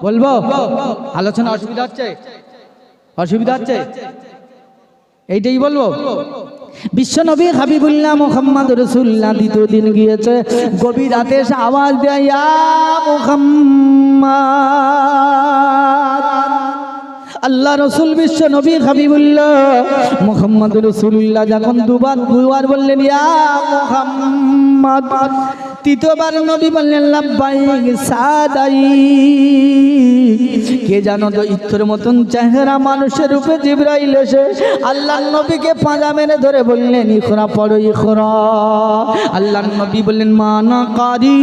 বলবো? আলোচনা অসুবিধা হচ্ছে? অসুবিধা হচ্ছে? এইটাই বলবো। বিশ্বনবী হাবিবুল্লাহ মুহাম্মদ রাসূলুল্লাহ দ্বিতীয় দিন গিয়েছে, গভীর রাতে আওয়াজ দেয়, ইয়া মুহাম্মদ। আল্লাহ রসুল বিশ্ব নবী হাবিবুল্লাহ মুহাম্মদ রাসূলুল্লাহ যখন দুবার বললেন ইয়া মুহাম্মদ, তৃতীয়বার নবী বললেন লাব্বাইক সাদাই। কে জানো তো ইত্তর মতন চেহারা মানুষের রূপে জিবরাইল এসে আল্লাহর নবীকে পাঁজা মেরে ধরে বললেন ইকরা পড়ো ইকরা। আল্লাহর নবী বললেন মা না কারি,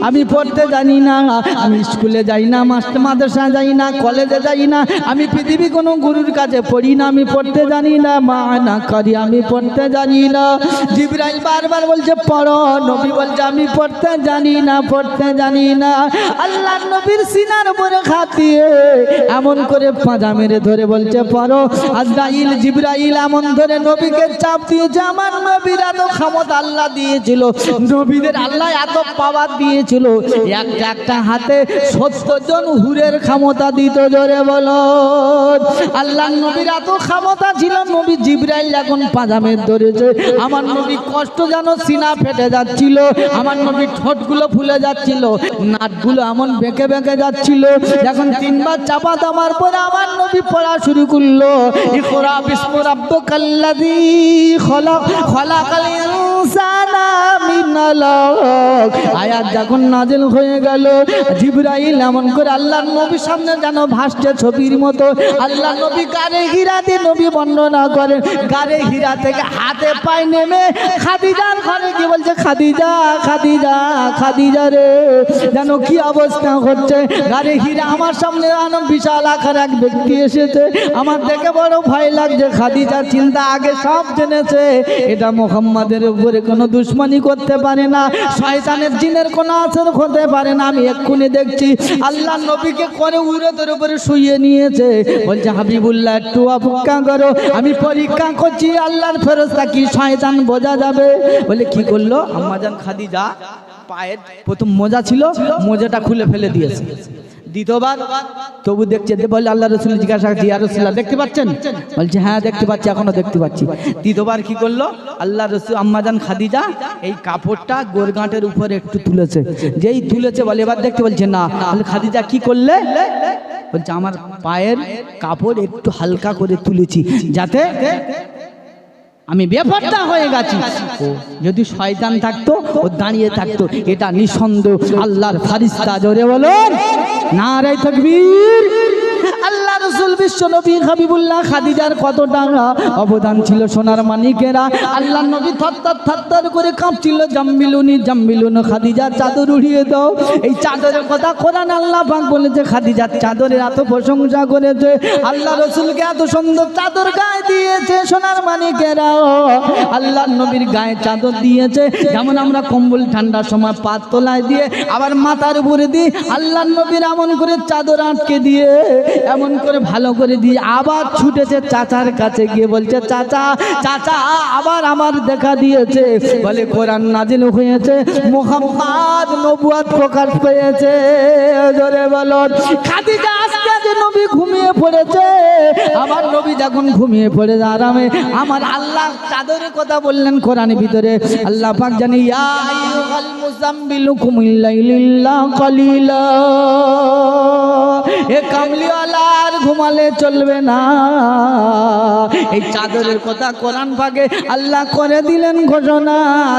আমি পড়তে জানি না, আমি স্কুলে যাই না, মাদ্রাসা যাই না, কলেজে যাই না, আমি পৃথিবী কোনো গুরুর কাছে পড়ি না, আমি পড়তে জানি না, মা না কারি, আমি পড়তে জানি না। জিবরাইল বারবার বলছে পড়ো, নবী বলছে আমি পড়তে জানি না, পড়তে জানি না। আল্লাহর নবীর সিনার উপরে খাতিয়ে এমন করে পাঁজা মেরে ধরে বলছে পড়ো। আজরাইল জিবরাইল এমন ধরে নবীকে চাপ দিয়েছে। আমার নবীর এত ক্ষমতা আল্লাহ দিয়েছিল, নবীদের আল্লাহ এত পাওয়ার দিয়েছিল, একটা হাতে 70 জন হুরের ক্ষমতা দিত। জোরে বলো। আল্লাহর নবীর এত ক্ষমতা ছিল, নবী জিবরাইল যখন পাঁজা মেরে ধরেছে, আমার নবী কষ্ট যেন সিনা ফেটে যাচ্ছিল, আমার নবীর ঠোঁটগুলো ফুলে যাচ্ছিল, নাটগুলো এমন বেঁকে বেঁকে যাচ্ছিল। যখন 3 বার চাপা দেওয়ার পরে আমার নবী পড়া শুরু করলো, ইকরা বিসমি রাব্বিকাল্লাযী খলাক, খলাকাল ইনসানা মিন আলাক। আয়াত যখন নাযিল হয়ে গেল, জিবরাইল এমন করে আল্লাহর নবীর সামনে যেন ভাসছে ছবির মতো। আল্লাহর নবী গারে হীরা দিয়ে নবী বর্ণনা করেন, গারে হীরা থেকে হাতে পায়ে নেমে খাদিজার ঘরে গিয়ে বলছে খাদিজা খাদিজা খাদিজা রে, যেন কি অবস্থা হচ্ছে। গারে হীরা আমার সামনে আনম বিশাল আকার এক ব্যক্তি এসেছে, আমার দেখে বড় ভয় লাগছে। খাদিজার চিন্তা আগে সব জেনেছে, এটা মুহাম্মাদের উপরে কোনো দুশমনি করতে পারে না, শয়তানের জিনের কোনো আসর হতে পারে না। আমি এক্ষুনি দেখছি আল্লাহ নবীকে করে উরতের উপরে শুইয়ে নিয়েছে। বলছে হাবিবুল্লাহ একটু অপেক্ষা করো, আমি পরীক্ষা করছি আল্লাহর ফেরেশতা কি শয়তান বোঝা যাবে। বলে কি করলো, আম্মাজান খাদিজা পায়ের প্রথম মোজা ছিল, মোজাটা খুলে ফেলে দিয়েছে। দ্বিতীয়বার তবু দেখছে, বলে আল্লাহ রসুল জিজ্ঞাসা করছে ইয়া রাসূলুল্লাহ দেখতে পাচ্ছেন? বলছে হ্যাঁ দেখতে পাচ্ছি, এখনো দেখতে পাচ্ছি। তৃতীয়বার কি করলো, আল্লাহ রসুল আম্মাজান খাদিজা এই কাপড়টা গোরগাঁটের উপরে একটু তুলেছে, যেই তুলেছে বলে এবার দেখতে, বলছে না। খাদিজা কি করলে? বলছে আমার পায়ের কাপড় একটু হালকা করে তুলেছি যাতে আমি বেপরদা হয়ে গেছি। যদি শয়তান থাকতো ও দাঁড়িয়ে থাকতো, এটা নিঃসন্দেহ আল্লাহর ফারিস্তা। জোরে বলুন নারে তাকবীর। আল্লাহ রাসূল বিশ্ব নবী হাবিবুল্লাহ খাদিজার কত টাকা অবদান ছিল সোনার মানিকেরা। আল্লাহ নবী থরথর করে কাঁপছিল, জাম্বিলুনি জাম্বিলুনি, খাদিজার চাদর উড়িয়ে দাও। এই চাদরের কথা কোরআন আল্লাহ পাক বলেছে, খাদিজার চাদরের এত প্রশংসা করেছে, আল্লাহ রাসূলকে এত সুন্দর চাদর গায়ে দিয়েছে সোনার মানিকেরা। আল্লাহ নবীর গায়ে চাদর দিয়েছে, যেমন আমরা কম্বল ঠান্ডার সময় পাত তোলায় দিয়ে আবার মাথার উপরে দিই, আল্লাহ নবীর এমন করে চাদর আটকে দিয়ে এমন করে ভালো করে দিয়ে আবার ছুটেছে চাচার কাছে গিয়ে বলছে চাচা চাচা আবার আমার দেখা দিয়েছে। বলে কোরআন নাজিল হয়েছে, মুহাম্মদ নবুয়ত প্রকাশ পেয়েছে। জোরে বলো। খাদিজা আজকে যে নবী ঘুমিয়ে পড়েছে, আমার নবী যখন ঘুমিয়ে পড়ে আরামে আমার আল্লাহ চাদরের কথা বললেন কোরআনের ভিতরে। আল্লাহ পাক জানি ইয়া আইয়ুহাল মুযাম্মিলু কুমিল লাইলিল্লা কালিলা, এ কামলিওয়ালা আর ঘুমালে চলবে না। এই চাদরের কথা কোরআন পাকে আল্লাহ করে দিলেন ঘোষণা।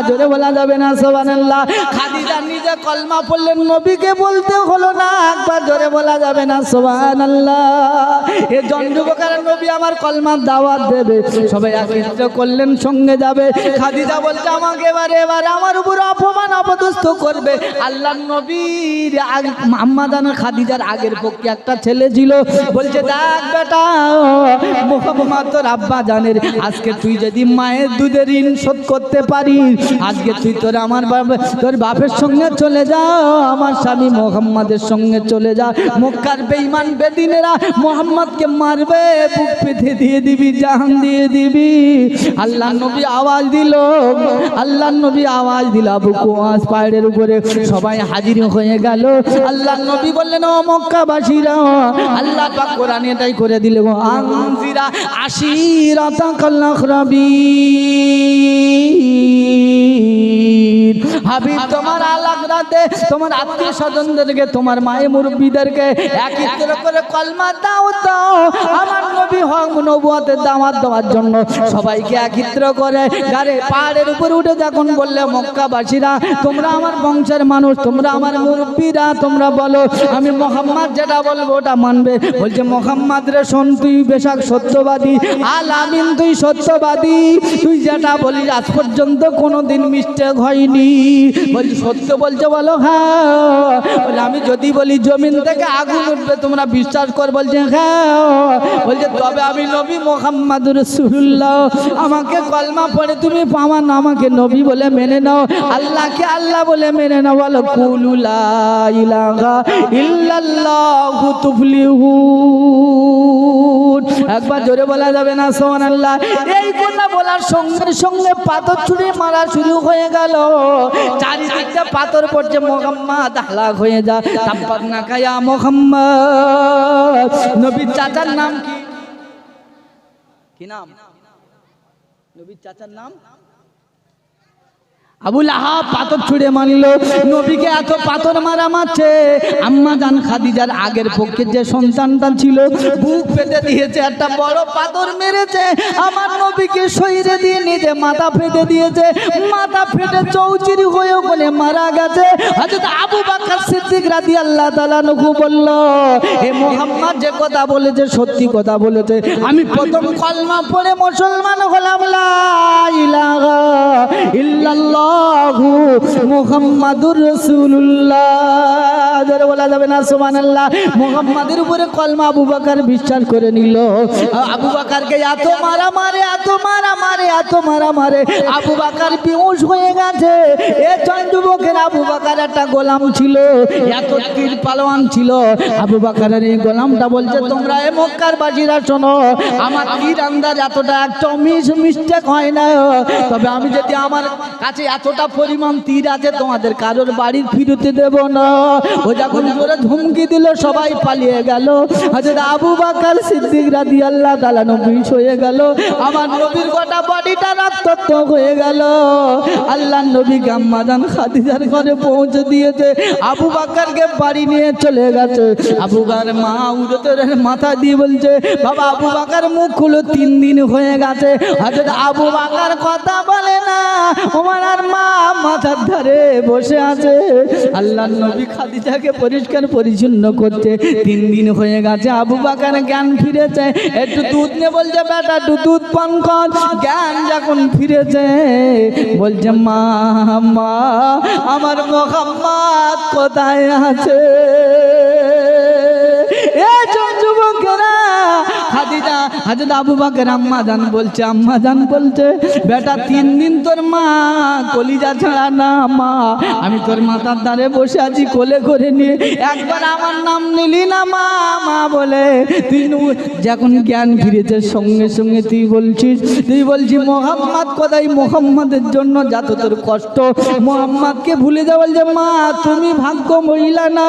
জোরে বলা যাবে না সুবহানাল্লাহ। খাদিজা নিজে কলমা পড়লেন, নবীকে বলতে হলো না একবার, জোরে বলা যাবে না সুবহানাল্লাহ। এ জনযুবকের নবী আমার কলমার দাওয়াত দেবে, সবাই একত্র করলেন সঙ্গে যাবে। খাদিজা বলছে আমাকে এবার আমার উপর অপমান অপদস্থ করবে। আল্লাহ নবীর আম্মা জান খাদিজার আগের পক্ষে একটা ছেলে ছিল, বলছে বলছে দেখ বেটা মুহাম্মদ তোর আব্বা জানের আজকে তুই যদি মায়ের দুধের ঋণ শোধ করতে পারিস আজকে তুই তোর বাপের সঙ্গে চলে যা আমার স্বামী মুহাম্মাদের সঙ্গে চলে যা মক্কার বেঈমান বেদিনেরা মুহাম্মদকে মারবে বুক পেতে দিয়ে দিবি জাহান দিয়ে দিবি আল্লাহর নবী আওয়াজ দিল আবু কুয়াস পাহাড়ের উপরে সবাই হাজির হয়ে গেল আল্লাহর নবী বললেন ও মক্কাবাসীরা আল্লাহ পাক কোরআনে এটাই করে দিলেন আনজিরা আশিরাতাকাল আকরাবিন হাবিব তোমার আলাগরাতে তোমার আত্মীয় স্বজনদেরকে তোমার মায়ের মুরব্বীদেরকে একত্র করে কলমা দাও দাও আমার নবী হক নবুয়তের দাওয়াত দেওয়ার জন্য সবাইকে একত্র করে গারে পাহাড়ের উপরে উঠে যখন বললে মক্কাবাসীরা তোমরা আমার বংশের মানুষ তোমরা আমার মুরব্বীরা তোমরা বলো আমি মুহাম্মদ যেটা বলবো ওটা মানবে বলছে মুহাম্মদ রে শোন তুই বেশক সত্যবাদী আল আমিন তুই সত্যবাদী তুই যেটা বলিস আজ পর্যন্ত কোনোদিন মিস্টেক হয়নি বলছি সত্য বলছে বলো হ্যাঁ বলে আমি যদি বলি জমিন থেকে আগুন উঠবে তোমরা বিশ্বাস কর বলছে হ্যাঁ বলছে তবে আমি নবী মুহাম্মদ রাসূলুল্লাহ আমাকে কলমা পড়ে তুমি আমার আমাকে নবী বলে মেনে নাও আল্লাহকে আল্লাহ বলে মেনে নাও বলো কুলু লা ইলাহা ইল্লাল্লাহু তুফলিহুন একবার জোরে বলা যাবে না সুবহানাল্লাহ এই কথা বলার সঙ্গে সঙ্গে পাথর ছুঁড়ে মারা শুরু হয়ে গেল চারিদিকে পাথর পড়ছে মুহাম্মদ হালাক হয়ে যা তাব্বাক না কায়া মুহাম্মদ নবীর চাচার নাম কি নাম নবীর চাচার নাম আবু লাহাব পাথর ছুঁড়ে মারল নবীকে এত পাথর মারা মারছে আম্মা জান খাদিজার আগের পক্ষে যে সন্তানটা ছিল বুক পেতে দিয়েছে একটা বড় পাথর মেরেছে আমার নবীকে শরীরে দিয়ে নিজে মাথা ফেটে দিয়েছে মাথা ফেটে চৌচির হয়ে ওখানে মারা গেছে হযরত আবু বকর সিদ্দিক রাদিয়াল্লাহু তাআলা নকু বলল হে মুহাম্মদ যে কথা বলেছে সত্যি কথা বলেছে আমি প্রথম কলমা পড়ে মুসলমান হলাম লা ইলাহা ইল্লাল্লাহ মুহাম্মাদুর রাসূলুল্লাহ যারা বলা যাবে না সুবহানাল্লাহ মুহাম্মাদের উপরে কলমা আবু বকর বিশ্বাস করে নিল আবু বকরকে এত মারা মারে আবু বকর বেহুশ হয়ে গেছে এ চন্দ্রবকের আবু বকর একটা গোলাম ছিল এত তীর পালোয়ান ছিল আবু বকরের এই গোলামটা বলছে তোমরা এ মক্কার বাসীরা শোনো আমার তীর আন্দাজ এতটা একটা মিস্টেক হয় না তবে আমি যদি আমার কাছে এতটা পরিমাণ তীর আছে তোমাদের কারোর বাড়ি ফিরতে দেব না ও যখন জোরে ধমকি দিল সবাই পালিয়ে গেল হযরত আবু বকর সিদ্দিক রাদিয়াল্লাহু তাআলা নবী হয়ে গেল আমার নবীর গোটা বডিটা রক্তাক্ত হয়ে গেল আল্লাহর নবী আম্মা জান খাদিজার ঘরে পৌঁছে দিয়েছে আবু বকরকে বাড়ি নিয়ে চলে গেছে আবু বকর মা উদতের মাথা দিয়ে বলছে বাবা আবু বকর মুখ খুলো 3 দিন হয়ে গেছে হযরত আবু বকর কথা বলে না ওমর আর মা মাথার ধারে বসে আছে আল্লাহর নবী খাদিজাকে পরিষ্কার পরিচ্ছন্ন করতে 3 দিন হয়ে গেছে আবু বকর জ্ঞান ফিরেছে একটু দুধ নিয়ে বলছে বেটা একটু দুধ পান কর জ্ঞান যখন ফিরেছে বলছে মা মা আমার মুহাম্মদ কোথায় আছে এ যুবকেরা খাদিজা হযরত আবু বকর আম্মা জান বলছে বেটা 3 দিন তোর মা কলিজা ছাড়া না মা আমি তোর মাথার ধারে বসে আছি কোলে করে নিয়ে একবার আমার নাম নিলি না মা মা বলে তুই যখন জ্ঞান ফিরেছে সঙ্গে সঙ্গে তুই বলছি মুহাম্মদ কোথায় মুহাম্মদের জন্য যত তোর কষ্ট মুহাম্মদকে ভুলে যা বলছে মা তুমি ভাগ্য মহিলা না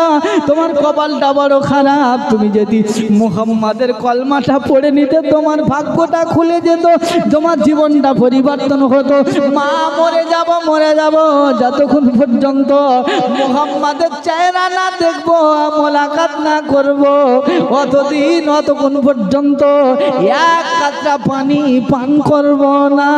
তোমার কপালটা বড় খারাপ তুমি যদি মুহাম্মদের কলমাটা পড়ে নিতে তোমার ভাগ্যটা খুলে যেত তোমার জীবনটা পরিবর্তন হতো মা মরে যাব যতক্ষণ পর্যন্ত মুহাম্মদের চেহারা না দেখবো মোলাকাত না করব অতক্ষণ পর্যন্ত এক কাতরা পানি পান করব না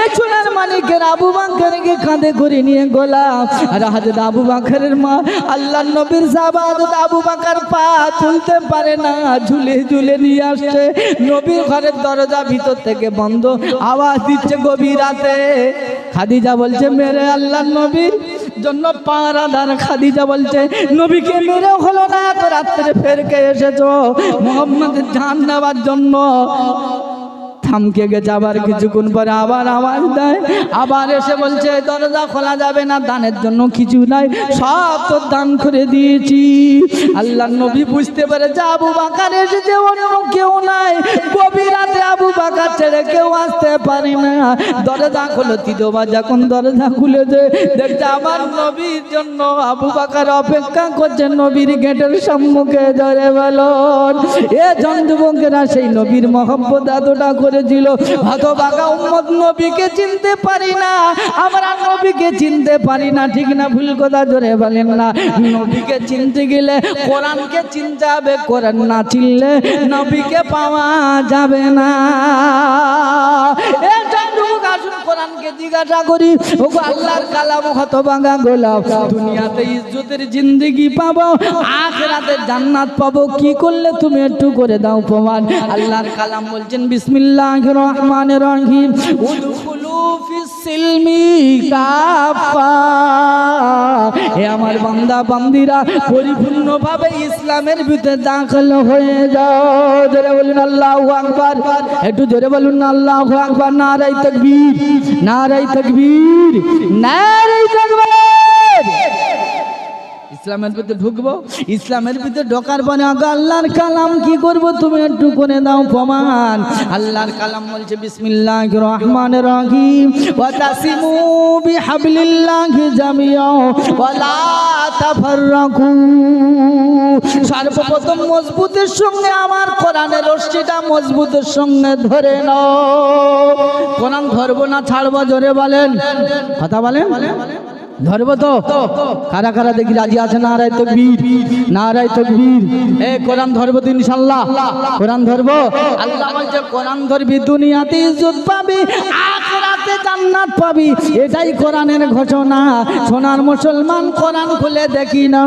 এই সোনার মালিকের আবু বকরকে কাঁধে করে নিয়ে গোলাম আর হযরত আবু বকরের মা আল্লাহর নবীর সাহাবা হযরত আবু বকর পা তুলতে পারে না ঝুলে নিয়ে আসছে নবীর ঘরের দরজা ভিতর থেকে বন্ধ আওয়াজ দিচ্ছে গভীর রাতে খাদিজা বলছে মেরে আল্লাহর নবী জন্য পাহারাদার খাদিজা বলছে নবীকে মেরে হলো না তো রাত্রে ফের কে এসেছো মুহাম্মদের জান নেওয়ার জন্য। থামকে গেছে, আবার কিছুক্ষণ পরে আবার আওয়াজ দেয়, আবার এসে বলছে দরজা খোলা যাবে না, দানের জন্য কিছু নাই, সব তো দান করে দিয়েছি। আল্লাহ নবী বুঝতে পেরেছে আবু বকর এসেছে, অন্য কেউ নাই, গভীর রাতে আবু বকর ছেড়ে কেউ আসতে পারে না। দরজা খুলে তিদোবা যখন দরজা খুলেছে দেখছে আমার নবীর জন্য আবু বকর অপেক্ষা করছে নবীর গেটের সম্মুখে। ধরে বলুন এ যুবকেরা সেই নবীর মহব্বত এতটা করেছিল, হতভাগা উম্মত নবীকে চিনতে পারি না, আমরা নবীকে চিনতে পারি না, ঠিক না ভুল কথা জোরে বলেন না। নবীকে চিনতে গেলে কোরআনকে চিনতে হবে, কোরআন না চিনলে নবীকে পাওয়া যাবে না। আসুন কোরআনকে জিজ্ঞাসা করি, ওগো আল্লাহর কালাম হতভাগা গোলাপ, দুনিয়াতে ইজ্জতের জিন্দেগি পাবো, আখিরাতে জান্নাত পাবো, কি করলে তুমি একটু করে দাও প্রমাণ। আল্লাহর কালাম বলছেন বিসমিল্লাহির রহমানির রহিম, উদখুলু ফিস সিলমি কাফা। হে আমার বান্দা বান্দিরা পরিপূর্ণভাবে ইসলামের ভিতরে দাখিল হয়ে যাও। জোরে বলুন আল্লাহু আকবার, একটু জোরে বলুন না আল্লাহু আকবার। নারায়ে তাকবীর, নারায়ে তাকবীর, নারায়ে তাকবীর। ইসলামের ভিতরে ঢুকবো, ইসলামের ভিতরে ঢোকার পরে আল্লাহর কালাম কি করব তুমি একটু করে দাও প্রমাণ। আল্লাহর কালাম বলছে বিসমিল্লাহির রহমানির রহিম, ওয়া তাসিমু বিহাবলিল্লাহি জামিআ ওয়া লা তাফাররাকু। সর্বপ্রথম মজবুতের সঙ্গে আমার কোরআনের রশিটা মজবুতের সঙ্গে ধরে নাও। কোরআন ধরবো না ছাড়বো জোরে বলেন, কথা বলেন। ধরবো তো কারা কারা দেখি রাজি আছে? নারায়ে তাকবীর, নারায়ে তাকবীর। এ কোরআন ধরবো তো ইনশাআল্লাহ, কোরআন ধরবো। আল্লাহ বলছে কোরআন ধরবি দুনিয়াতে ইজ্জত পাবি, আখিরাতে জান্নাত পাবি, এটাই কোরআনের ঘোষণা। সোনার মুসলমান কোরআন খুলে দেখি না,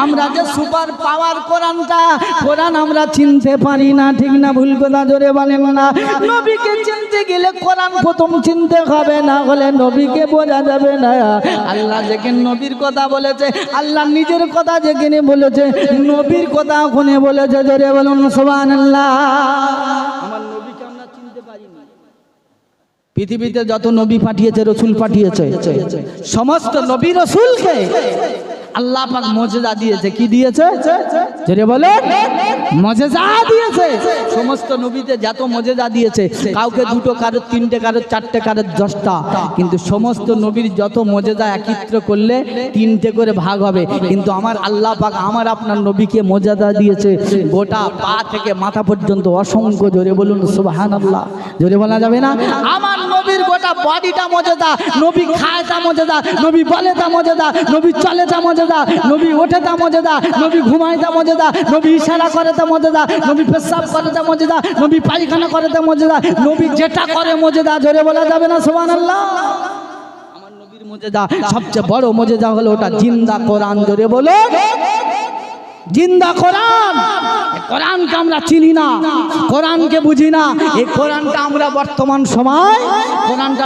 আমরা যে সুপার পাওয়ার কোরআনটা, কোরআন আমরা চিনতে পারি না, ঠিক না ভুল কথা জোরে বলেন না। নবীকে চিনতে গেলে কোরআন প্রথম চিনতে হবে, না হলে নবীকে বোঝা যাবে না। আল্লাহ যেখানে নবীর কথা বলেছে, আল্লাহ নিজের কথা যেখানে বলেছে, নবীর কথা ওখানে বলেছে, জোরে বলুন সুবহানাল্লাহ। আমার নবীকে আমরা চিনতে পারি না। পৃথিবীতে যত নবী পাঠিয়েছে, রসুল পাঠিয়েছে, সমস্ত নবী রসুলকে আল্লাহ পাক মুজিজা দিয়েছে। কি দিয়েছে জোরে বলেন? মুজিজা দিয়েছে। সমস্ত নবীতে যত মুজিজা দিয়েছে, কাউকে দুটো, কারো তিনটে, কারো চারটে, কারো 10টা, কিন্তু সমস্ত নবীর যত মুজিজা একত্র করলে 3টে করে ভাগ হবে। কিন্তু আমার আল্লাহ পাক আমার আপনার নবীকে মুজিজা দিয়েছে গোটা পা থেকে মাথা পর্যন্ত অসংখ্য। জোরে বলুন সুবহানাল্লাহ, জোরে বলা যাবে না? আমার নবীর গোটা বডিটা মুজিজা, নবী খায় তা মুজিজা, নবী বলে তা মুজিজা, নবী চলে তা মুজিজা, নবী ওঠে তা মুজিজা, নবী ঘুমায় তা মুজিজা, নবী ইশারা করে তা মুজিজা, নবী পেশাব করে তা মুজিজা, নবী পায়খানা করে তা মুজিজা, নবী যেটা করে মুজিজা। জোরে বলা যাবে না সুবহানাল্লাহ? আমার নবীর মুজিজা সবচেয়ে বড় মুজিজা হলো ওটা জিন্দা কোরআন। জোরে বলো জিন্দা কোরআন। কোরআনকে আমরা চিনি না, কোরআনকে বুঝি না। এই কোরআনটা আমরা বর্তমান সময় কোরআনটা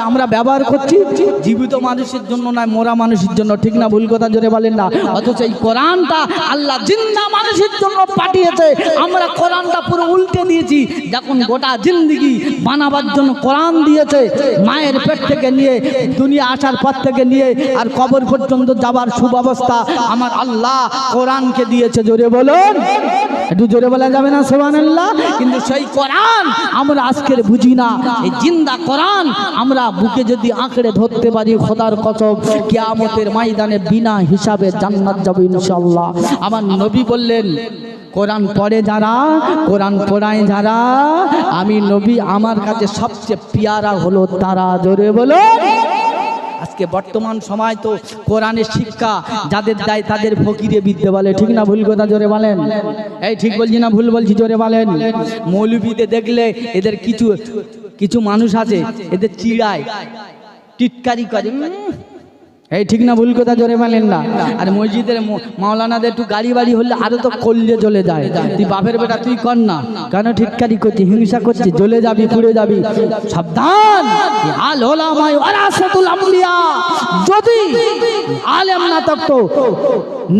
আমরা ব্যবহার করছি জীবিত মানুষের জন্য নয়, মরা মানুষের জন্য, ঠিক না ভুল কথা জোরে বলেন না? অথচ এই কোরআনটা আল্লাহ জিন্দা মানুষের জন্য পাঠিয়েছে, আমরা কোরআনটা পুরো উল্টে দিয়েছি। যখন গোটা জিন্দেগি বানাবার জন্য কোরআন দিয়েছে, মায়ের পেট থেকে নিয়ে দুনিয়া আসার পর থেকে নিয়ে আর কবর পর্যন্ত যাবার সুব্যবস্থা আমার আল্লাহ কোরআনকে দিয়েছে। জোরে বলুন, একটু জোরে বলা যাবে না সুবহানাল্লাহ? কিন্তু সেই কোরআন আমরা আজকের বুঝি না। এই জিন্দা কোরআন আমরা বুকে যদি আঁকড়ে ধরতে পারি, খোদার কসম কিয়ামতের ময়দানে বিনা হিসাবে জান্নাত যাব ইনশাআল্লাহ। আমার নবী বললেন কোরআন পড়ে যারা, কোরআন পড়ায় যারা, আমি নবী আমার কাছে সবচেয়ে পিয়ারা হলো তারা। জোরে বলো। আজকে বর্তমান সময় তো কোরআনের শিক্ষা যাদের দেয় তাদের ফকিরে বিদ্যে বলে, ঠিক না ভুল কথা জোরে বলেন? এই ঠিক বলছি না ভুল বলছি জোরে বলেন? মৌলবীতে দেখলে এদের কিছু কিছু মানুষ আছে, এদের চিড়ায়, টিটকারি করে, এই ঠিক না ভুল কথা জোরে বলেন না। আর মসজিদের মাওলানাদের একটু গাড়ি বাড়ি হলে আরো তো কল্লে জ্বলে যায়। তুই বাপের বেটা তুই কর না, কেন ঠিককারি করছিস, হিংসা করছিস, জ্বলে যাবি পুড়ে যাবি। সাবধান, আল ওলামায়ে ওয়ারাসাতুল আমবিয়া। যদি আলেম না থাকতো,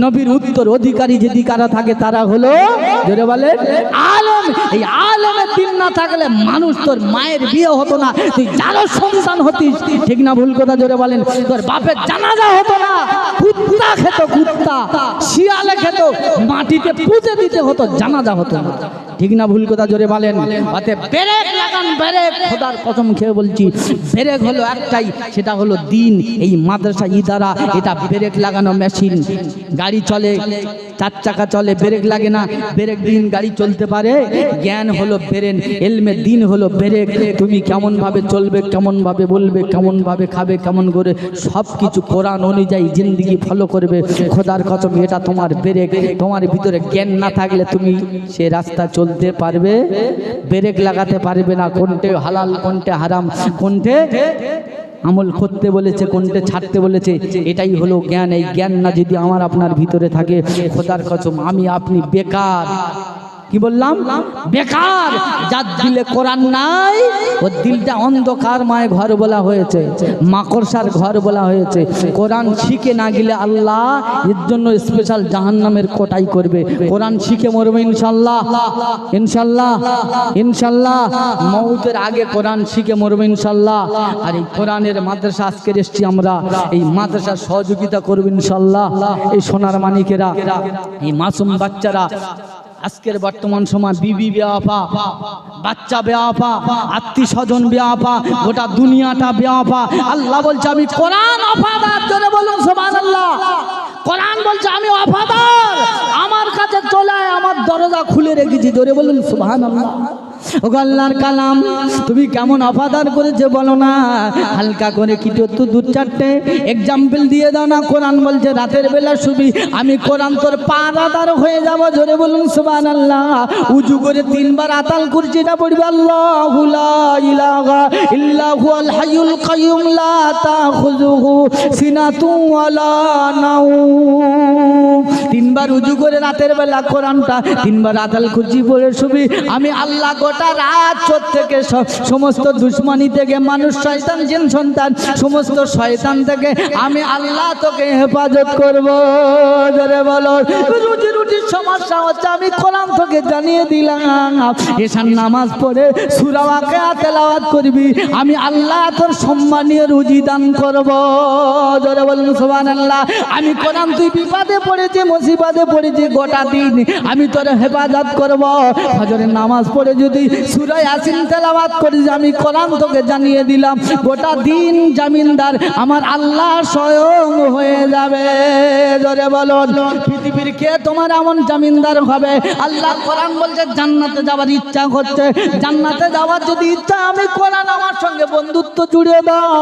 নবীর উত্তর অধিকারী যদি কারা থাকে তারা হলো জোরে বলেন আলেম। এই আলেমের দিন না থাকলে মানুষ তোর মায়ের বিয়ে হতো না, তুই যারও সন্তান হতিস। ঠিক না ভুল কথা জোরে বলেন। তোর বাপের জানাজা হতো না, কুত্তা খেত, কুত্তা শিয়ালে খেত, মাটিতে পুঁতে দিতে হতো, জানাজা হতো না। ঠিক না ভুল কথা জোরে বলেন। অতএব ব্রেক লাগান, ব্রেক। খোদার কসম খেয়ে বলছি, ব্রেক হলো একটাই, সেটা হলো দিন। এই মাদ্রাসা ইদারা এটা ব্রেক লাগানো মেশিন। গাড়ি চলে, চার চাকা চলে, ব্রেক লাগে না। ব্রেক দিন গাড়ি চলতে পারে। জ্ঞান হলো ব্রেন, এলমের দিন হলো ব্রেক। তুমি কেমন ভাবে চলবে, কেমন ভাবে বলবে, কেমন ভাবে খাবে, কেমন করে সব কিছু কোরআন অনুযায়ী জিন্দেগি ফলো করবে। খোদার কসম এটা তোমার ব্রেক। তোমার ভিতরে জ্ঞান না থাকলে তুমি সে রাস্তা চলতে পারবে, ব্রেক লাগাতে পারবে না। কোনটে হালাল, কোনটে হারাম, কোনটে আমল করতে বলেছে, কোনটা ছাড়তে বলেছে, এটাই হলো জ্ঞান। এই জ্ঞান না যদি আমার আপনার ভিতরে থাকে, খোদার কসম আমি আপনি বেকার। কি বললাম? বেকার। যার দিলে কোরআন নাই, ওর দিলটা অন্ধকারময় ঘর বলা হয়েছে, মাকড়সার ঘর বলা হয়েছে। কোরআন শিখে না গেলে আল্লাহ এর জন্য স্পেশাল জাহান্নামের কোটাই করবে। কোরআন শিখে মরবে ইনশাল্লাহ, ইনশাল্লাহ, ইনশাল্লাহ। মউতের আগে কোরআন শিখে মরবে ইনশাল্লাহ। আর এই কোরআনের মাদ্রাসা আজকে এসেছি আমরা, এই মাদ্রাসার সহযোগিতা করবে ইনশাল্লাহ। এই সোনার মানিকেরা, এই মাসুম বাচ্চারা, আজকের বর্তমান সময় বিবি বেয়াফা, বাচ্চা বেয়াফা, আত্মীয় স্বজন বেয়াফা, গোটা দুনিয়াটা বেয়াফা। আল্লাহ বলছে আমি কোরআন ওয়াফাদার। জোরে বলুন সুবহানাল্লাহ। কোরআন বলছে আমি ওয়াফাদার, আমার কাছে চলে আয়, আমার দরজা খুলে রেখেছি। জোরে বলুন সুবহানাল্লাহ। ও আল্লাহর কালাম তুমি কেমন ওয়াফাদার করেছে বলো না। হালকা করে কিটো তো দু চারটে এক্সাম্পল দিয়ে দাও না। কোরআন বলছে রাতের বেলা শুবি, আমি কোরআন তোর পাহারাদার হয়ে যাব। জোরে বলুন সুবহানাল্লাহ। উজু করে তিনবার আতাল কুরসিটা পড়বে, আল্লাহু লা ইলাহা ইল্লা হুয়াল হাইয়ুল কাইয়ুম লা তাখুযুহু সিনাতুন ওয়ালা নাওম। তিনবার উজু করে রাতের বেলা কোরআনটা তিনবার আতাল কুরসি পড়ে শুবি। আমি আল্লাহ গোটা রাত চোর থেকে, সমস্ত দুশ্মনী থেকে, মানুষ শয়তান জিন সন্তান সমস্ত শয়তান থেকে আমি আল্লাহ তোকে হেফাজত করব। জোরে বলো। রুজি রুটির সমস্যা হচ্ছে, আমি কোরআন তোকে জানিয়ে দিলাম। এশার নামাজ পড়ে সূরা ওয়াকিয়া তেলাওয়াত করবি, আমি আল্লাহ তোর সম্মানীয় রুজি দান করব। জোরে বলুন সুবহানাল্লাহ। আমি কোরআন তুই বিপদে পড়েছি, মুসিবতে পড়েছি, গোটা দিন আমি তোর হেফাজত করব। ফজরের নামাজ পড়ে যদি সূরা ইয়াসিন তেলাওয়াত করিস, আমি কোরআন তোকে জানিয়ে দিলাম, গোটা দিন জামিনদার আমার আল্লাহ স্বয়ং হয়ে যাবে। জোরে বলুন। পৃথিবীর কে তোমার এমন জামিনদার হবে? আল্লাহ কোরআন বলছে জান্নাতে যাওয়ার ইচ্ছা হচ্ছে, জান্নাতে যাওয়ার যদি ইচ্ছা, আমি কোরআন আমার সঙ্গে বন্ধুত্ব জুড়ে দাও,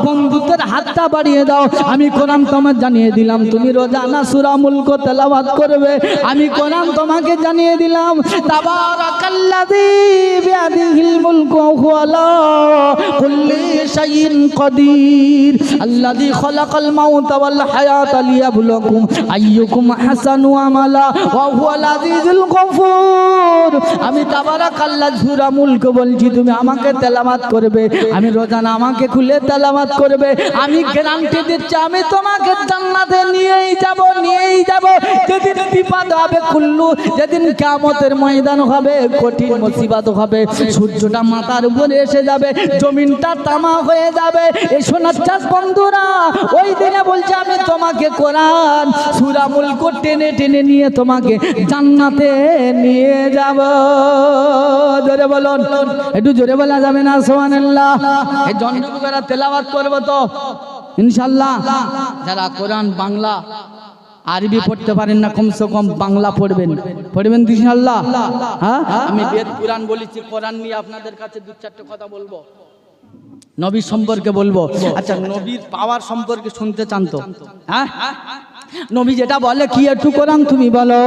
বন্ধুত্বের হাতটা বাড়িয়ে দাও। আমি কোরআন তোমার জানিয়ে দিলাম, তুমি রোজানা সূরা মুলক তেলাওয়াত করবে, আমি কোরআন তোমাকে জানিয়ে দিলাম। তাবারাকাল্লাযী বিয়াদিহিল মুলকু ওয়া হুয়া আলা কুল্লি শাইইন কাদির আল্লাযী খালাকাল মাউতা ওয়াল হায়াতা লিয়াবলুয়াকুম আইয়ুকুম আহসানু আমালা ওয়া হুয়াল আজিজুল গফুর। আমি তাবারাকাল্লাহ সূরা মুলক বলছি, তুমি আমাকে তেলাওয়াত করবে, আমি রোজানা আমাকে খুলে তেলাওয়াত করবে, আমি গ্যারান্টি দিচ্ছি আমি তোমাকে জান্নাতে নিয়েই যাব, নিয়েই যাব। যেদিন বিপদ হবে কুল্লু, যেদিন কিয়ামতের ময়দান হবে, কঠিন মুসিবত হবে, সূর্যটা মাথার উপরে এসে যাবে, জমিনটা তামা হয়ে যাবে। এই সোনার চাঁদ বন্ধুরা, ওই দিনে বলছে আমি তোমাকে কোরআন সূরা মুলক টেনে টেনে নিয়ে তোমাকে জান্নাতে নিয়ে যাব। জোরে বলুন, একটু জোরে বলা যাবে না সুবহানাল্লাহ? এই জনযুগেরা তেলাওয়াত করবো তো ইনশাআল্লাহ। যারা কোরআন বাংলা আরবি পড়তে পারেন না, কমসে কম বাংলা পড়বেন, পড়বেন ইনশাআল্লাহ। হ্যাঁ, আমি বেদ কুরআন বলেছি, কোরআন নিয়ে আপনাদের কাছে দু চারটে কথা বলবো, নবীর সম্পর্কে বলবো। আচ্ছা, নবীর পাওয়ার সম্পর্কে শুনতে চান তো? হ্যাঁ, নবী যেটা বলে কি একটু কোরআন তুমি বলো।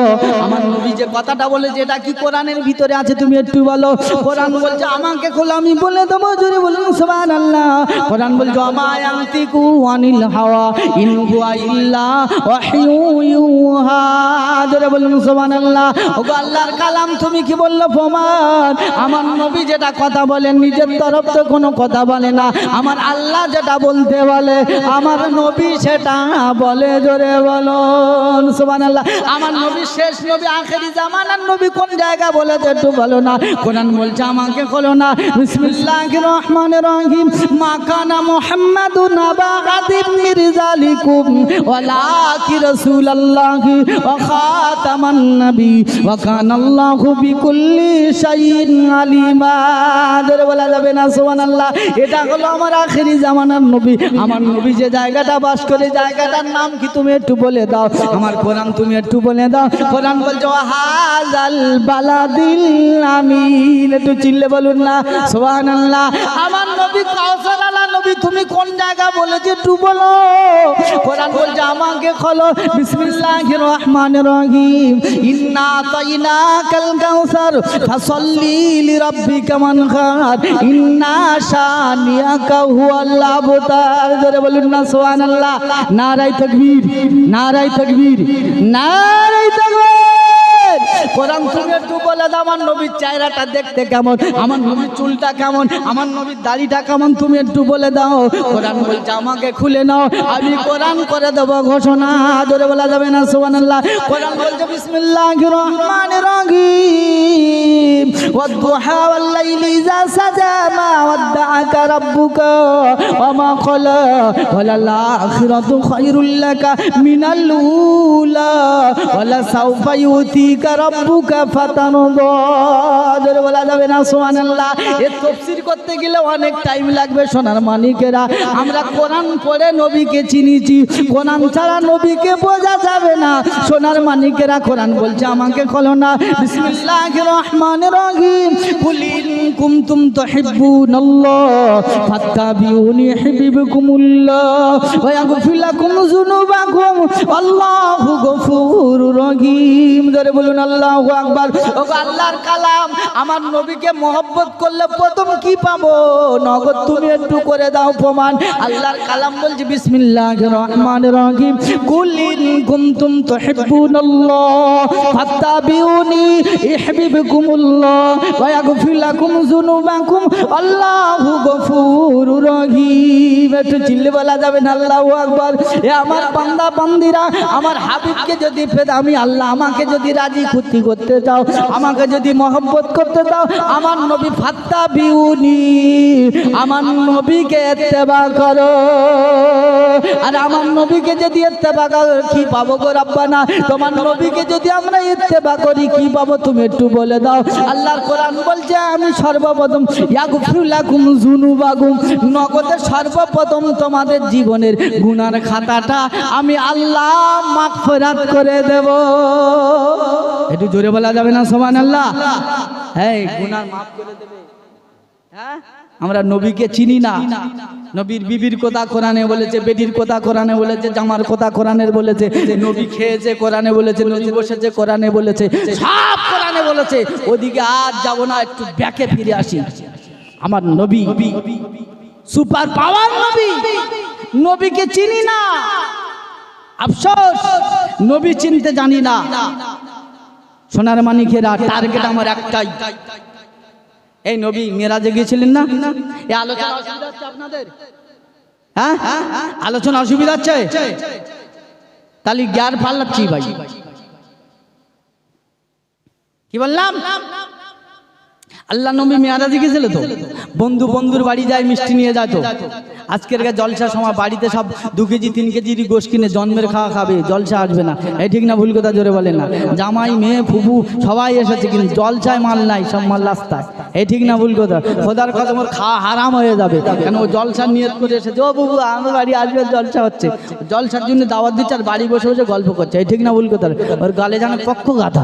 আমার নবী যে কথাটা বলে যেটা কি কোরআনের ভিতরে আছে তুমি একটু বলো। কোরআন বলছে আমাকে খোলো আমি বলে দেবো, জোরে বলুন সুবহানাল্লাহ। কোরআন বলছে আমা ইয়ানতিকু আনিল হাওয়া ইন হুয়া ইল্লা ওয়াহয়ু ইউহা, জোরে বলুন সুবহানাল্লাহ। ওগো আল্লাহর কালাম তুমি কি বললো প্রমাণ। আমার নবী যেটা কথা বলেন নিজের তরফ থেকে কোনো কথা বলে না, আমার আল্লাহ যেটা বলতে বলে আমার নবী সেটা বলে, জোরে বলুন সুবহানাল্লাহ। আমার নবী শেষ নবী আখেরি জামানার নবী কোন জায়গা বলেছে একটু বলো না। কোরআন বলছে আমাকে খোলো না। বিসমিল্লাহির রহমানির রহিম মা কানা মুহাম্মাদুন আবা আহাদিম মিন রিজালিকুম ওয়ালাকি রাসূলুল্লাহি ওয়া খাতামান নবী ওয়া কানাল্লাহু বিকুল্লি শাইইন আলিমা, জোরে বলা যাবে না সুবহানাল্লাহ। এটা হলো আমার আখেরি জামানার নবী। আমার নবী যে জায়গাটা বাস করে জায়গাটার নাম কি তুমি একটু বলে দাও। আমার কোরআন তুমি একটু বলে দাও। কোরআন বলছে হাযাল বালাদিল আমিন, একটু চিল্লে বলুন না সুবহানাল্লাহ। আমার নবী কাউসার আলা নবী তুমি কোন জায়গা বলেছে একটু বলো। কোরআন বলছে আমাকে খোলো। বিসমিল্লাহির রহমানির রহিম ইন্না আতাইনাকাল কাউসার ফাসাল্লি লিরাব্বিকা ওয়ানহার ইন্না শানিয়াকা হুয়াল আবতার, জোরে বলুন না সুবহানাল্লাহ। নারায়ে তাকবীর, নারায়ে তাকবীর, নারায়ে তাকবীর। কোরআন তুমি একটু বলে দাও আমার নবীর চেহারাটা দেখতে কেমন, আমার নবীর চুলটা কেমন, আমার নবীর দাড়িটা কেমন তুমি একটু বলে দাও। কোরআন বলছে আমাকে খুলে নাও আমি কোরআন করে দেবো ঘোষণা, জোরে বলা যাবে না সুবহানাল্লাহ। কোরআন বলছে বিসমিল্লাহির রহমানির রহিম ওয়াদ-দুহা ওয়াল-লাইলি ইযা সাজা মা ওয়াদ্দাআকা রাব্বুকা ওয়া মা ক্বালা ওয়ালাল আখিরাতু খায়রুল লাকা মিনাল উলা ওয়ালা সাওফা ইউতিকা রাব্বুকা ফাতারদা, জোরে বলা যাবে না সুবহানাল্লাহ। এর তাফসীর করতে গেলে অনেক টাইম লাগবে সোনার মানিকেরা। আমরা কোরআন পড়ে নবীকে চিনিছি, কোরআন ছাড়া নবীকে বোঝা যাবে না সোনার মানিকেরা। কোরআন বলছে আমাকে খোলো না। বিসমিল্লাহির রহমানির রহিম কুল ইন কুনতুম তুহিব্বুনাল্লাহ ফাত্তাবিউনি ইউহিব্বুকুমুল্লাহ ওয়া ইয়াগফির লাকুম যুনুবাকুম আল্লাহু গফুরুর রহিম, জোরে বলুন আল্লাহু আকবার। ওগো আল্লাহর কালাম আমার নবীকে মহব্বত করলে প্রথম কি পাবো? নগদ তুমি একটু করে দাও প্রমাণ। আল্লাহর কালাম বলছে বিসমিল্লাহির রহমানির রহিম কুল ইন কুনতুম তুহিব্বুনাল্লাহ ফাত্তাবিউনি ইউহিব্বুকুমুল্লাহ ওয়া ইয়াগফির লাকুম যুনুবাকুম আল্লাহু গফুরুর রহিম। একটু চিল্লে বলা যাবে না আল্লাহু আকবার। এ আমার বান্দা বান্দিরা আমার হাবিবকে যদি পেতে আমি আল্লাহ আমাকে যদি রাজি খুশি করতে চাও, আমাকে যদি মহব্বত করতে চাও আমার নবী ফাত্তাবিউনি আমার নবীকে ইত্তেবা করো। আর আমার নবীকে যদি ইত্তেবা করো কি পাবো গো রব্বানা? তোমার নবীকে যদি আমরা ইত্তেবা করি কি পাবো তুমি একটু বলে দাও। আল্লাহর কোরআন বলছে আমি সর্বপ্রথম ইয়াগফির লাকুম যুনুবাকুম, নগদে সর্বপ্রথম তোমাদের জীবনের গুনার খাতাটা আমি আল্লাহ মাগফিরাত করে দেব। একটু জোরে বলা যাবে না সুবহানাল্লাহ? হ্যাঁ গুনাহ মাফ করে দেবে। হ্যাঁ আমরা নবীকে চিনি না। নবীর বিবির কথা কোরআনে বলেছে, বেটির কথা কোরআনে বলেছে, জামার কথা কোরআনে বলেছে, নবী খেয়েছে কোরআনে বলেছে, নবী বসেছে কোরআনে বলেছে, সব কোরআনে বলেছে। ওদিকে আজ যাব না, একটু ব্যাকে ফিরে আসি। আমার নবী সুপার পাওয়ার নবী, নবীকে চিনি না। আফসোস নবী চিনতে জানি না। সোনার মানিকেরা টার্গেট আমার একটাই, এই নবী মেরাজে গিয়েছিলেন না? এই আলোচনা অসুবিধা হচ্ছে আপনাদের? হ্যাঁ আলোচনা অসুবিধা হচ্ছে? তাহলে জ্ঞান পাল্লাচ্ছি ভাই। কি বললাম? আল্লাহ নবী মেরাজে গিয়েছিল তো, বন্ধু বন্ধুর বাড়ি যায় মিষ্টি নিয়ে যায়। তো আজকের জলসার সময় বাড়িতে সব 2 কেজি 3 কেজি গোশ কিনে জন্মের খাওয়া খাবে, জলসা আসবে না। এই ঠিক না ভুল কথা? জোরে বলেন না। জামাই মেয়ে ফুফু সবাই এসেছে কিন্তু জলসায় মাল নাই, সব মাল রাস্তায়। এই ঠিক না ভুল কথা? খোদার কথা মোর খাওয়া হারাম হয়ে যাবে, কেন ও জলসার নিয়ত করে এসেছে। ও বুবু আমার বাড়ি আসবে, জলসা হচ্ছে, জলসার জন্য দাওয়াত দিচ্ছে আর বাড়ি বসে বসে গল্প করছে। এই ঠিক না ভুল কথা? ওর গালে জানে পক্ষ গাথা।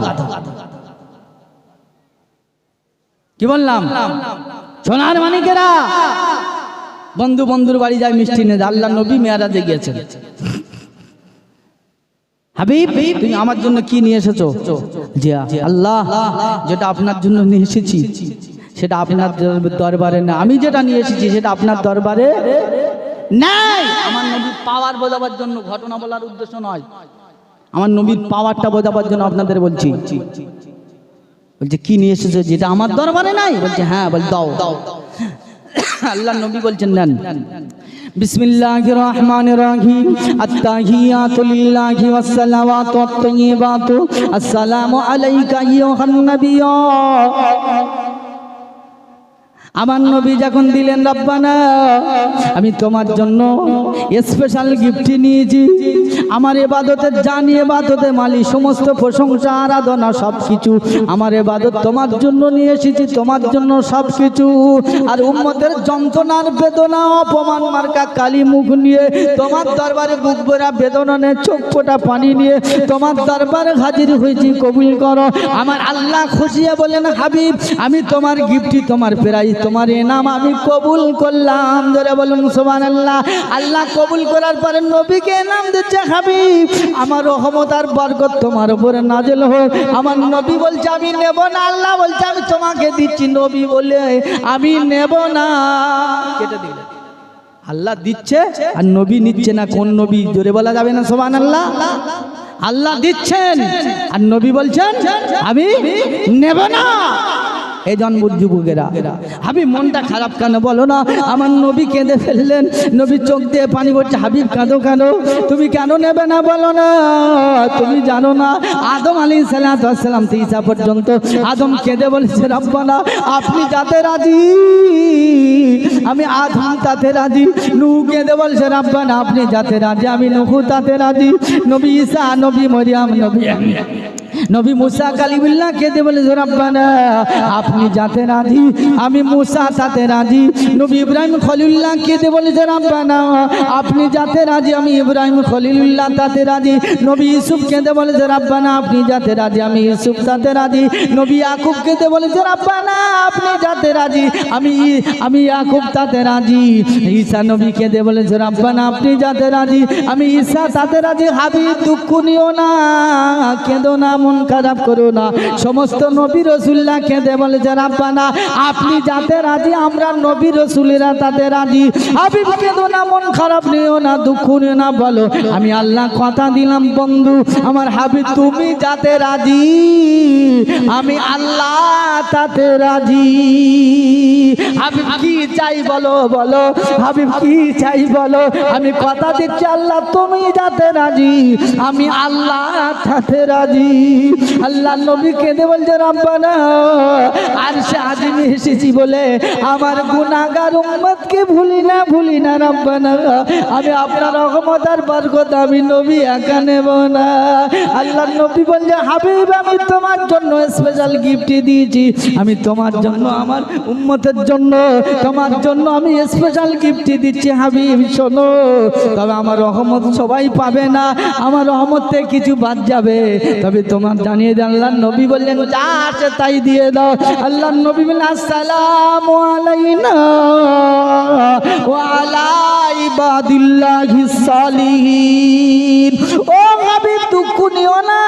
কি বললাম? সোনার মানিকেরা বন্ধু বন্ধুর বাড়ি যায় মিষ্টি নিয়ে। আল্লাহ নবী মেরাজে গিয়েছেন। হাবিব তুমি আমার জন্য কি নিয়ে এসেছো? জি আল্লাহ, যেটা আপনার জন্য নিয়ে এসেছি সেটা আপনার দরবারে না, আমি যেটা নিয়ে এসেছি সেটা আপনার দরবারে নাই। আমার নবীর পাওয়ার বোঝাবার জন্য, ঘটনা বলার উদ্দেশ্য নয়, আমার নবীর পাওয়ারটা বোঝাবার জন্য আপনাদের বলছি। বলছে কি নিয়ে এসেছো যেটা আমার দরবারে নাই? বলছে হ্যাঁ। বল দাও। আল্লাহ নবী বলছেন নেন। বিসমিল্লাহির রহমানির রহিম। আত-তাহিয়াতু লিল্লাহি ওয়াস সালাওয়াতু ওয়াত-তাইয়্যিবাতু আসসালামু আলাইকা আইয়ুহান নাবিয়্য। আমার নবী যখন দিলেন রব্বানা আমি তোমার জন্য স্পেশাল গিফট নিয়েছি, আমার ইবাদতের জানি ইবাদতে মালি সমস্ত প্রশংসা আরাধনা সব কিছু আমার ইবাদত তোমার জন্য নিয়ে এসেছি, তোমার জন্য সব কিছু। আর উম্মতের যন্ত্রণার বেদনা অপমান মার্কা কালি মুখ নিয়ে তোমার দরবারে বুক ভরা বেদনা নিয়ে চোখ ফোটা পানি নিয়ে তোমার দরবারে হাজির হয়েছি, কবুল করো। আমার আল্লাহ খুশিয়ে বলেন হাবিব আমি তোমার গিফটই, তোমার প্রাইজ, তোমার ইনাম আমি কবুল করলাম। ধরে বলুন সুবহানাল্লাহ। আল্লাহ কবুল করার পরে নবীকে ইনাম দিচ্ছে হাবিব আমার রহমত আর বরকত তোমার উপরে নাজিল হোক। আমার নবী বলছে আমি নেব না, আল্লাহ বলছে আমি তোমাকে দিচ্ছি। নবী বলে আমি নেব না, কেটে দিলেন। আল্লাহ দিচ্ছে আর নবী নিচ্ছে না। কোন নবী? জোরে বলা যাবে না সুবহানাল্লাহ। আল্লাহ দিচ্ছেন আর নবী বলছেন আমি নেব না। এই জন্ম যুবকেরা হাবিব মনটা খারাপ কেন বলো না? আমার নবী কেঁদে ফেললেন, নবী চোখ দিয়ে পানি পড়ছে। হাবিব কাঁদো কেন? তুমি কেন নেবে না বলো না? তুমি জানো না আদম আলাইহিস সালাম থেকে ঈসা পর্যন্ত আদম কেঁদে বলেছে রব্বানা আপনি যাতে রাজি আমি আদম তাতে রাজি। নূহ কেঁদে বলছে রব্বানা আপনি যাতে রাজি আমি নূহ তাতে রাজি। নবী ঈসা, নবী মরিয়ম, নবী মুসা কালিমুল্লাহ কেঁদে বলে রব্বানা আপনি যাতে রাজি আমি মুসা তাতে রাজি। নবী ইব্রাহিম খলিলুল্লাহ কেঁদে বলেছে রব্বানা আপনি যাতে রাজি আমি ইব্রাহিম খলিলুল্লাহ তাতে রাজি। নবী ইউসুফ কেঁদে বলেছে রব্বানা আপনি যাতে রাজি আমি ইউসুফ তাতে রাজি। নবী ইয়াকুব কেঁদে বলেছে রব্বানা আপনি যাতে রাজি আমি ইয়াকুব তাতে রাজি। ঈসা নবী কেঁদে বলেছে রব্বানা আপনি যাতে রাজি আমি ঈসা তাতে রাজি। হাবিব দুঃখ নিও না, কেঁদো না, মন খারাপ করো না। সমস্ত নবী রাসূলরা কেঁদে বলেছে রব্বানা আপনি যাতে রাজি আমরা নবী রাসূলেরা তাতে রাজি। হাবিব কেঁদো না, মন খারাপ নিও না, দুঃখ নিও না, বলো আমি আল্লাহ কথা দিলাম বন্ধু আমার হাবিব তুমি যাতে রাজি আমি আল্লাহ তাতে রাজি। হাবিব কি চাই বলো, বলো হাবিব কি চাই বলো? আমি কথা দিচ্ছি আল্লাহ তুমি যাতে রাজি আমি আল্লাহ তাতে রাজি। আল্লাহ নবী কেঁদে বলছে রব্বানা আরশে আজিমে এসেছি বলে আমার গুনাহগার উম্মতকে ভুলি না রব্বানা আমি আপনার রহমত আর বরকত আমি নবী একা নেব না। আল্লাহ নবী বলছে হাবিব আমি তোমার জন্য স্পেশাল গিফট দিয়েছি, আমি তোমার জন্য আমার উম্মতের জন্য তোমার জন্য আমি স্পেশাল গিফট দিচ্ছি। হাবিব শোনো, তবে আমার রহমত সবাই পাবে না, আমার রহমত থেকে কিছু বাদ যাবে, তবে তোমার জানিয়ে দেন। আল্লাহ নবী বললেন যা আছে তাই দিয়ে দাও। আল্লাহ নবী বললেন আসসালামু আলাইনা ওয়া আলা ইবাদিল্লাহিস সালিহিন। ও হাবিব দুঃখ নিও না,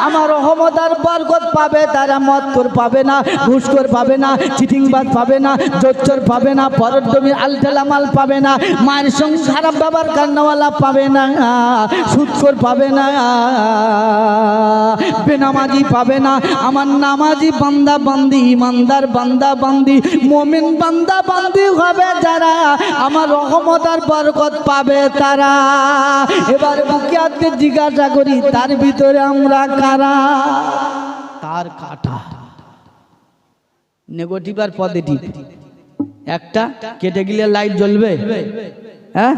আমার রহমত আর বরকত পাবে তারা মদখোর পাবে না, ঘুষখোর পাবে না, চিটিংবাজ পাবে না, জোচ্চোর পাবে না, পরদ্রমীর আলটেলা মাল পাবে না, মায়ের সঙ্গে খারাপ ব্যবহার কান্নাওয়ালা পাবে না, সুদখোর পাবে না, বেনামাজি পাবে না। আমার নামাজি বান্দা বান্দি, ইমানদার বান্দা বান্দি, মুমিন বান্দা বান্দি হবে যারা আমার রহমত আর বরকত পাবে তারা। এবার বুকে হাতে জিজ্ঞাসা করি তার ভিতরে আমরা কারা? তার কাটা নেগেটিভ আর পজিটিভ, একটা কেটে গেলে লাইট জ্বলবে, হ্যাঁ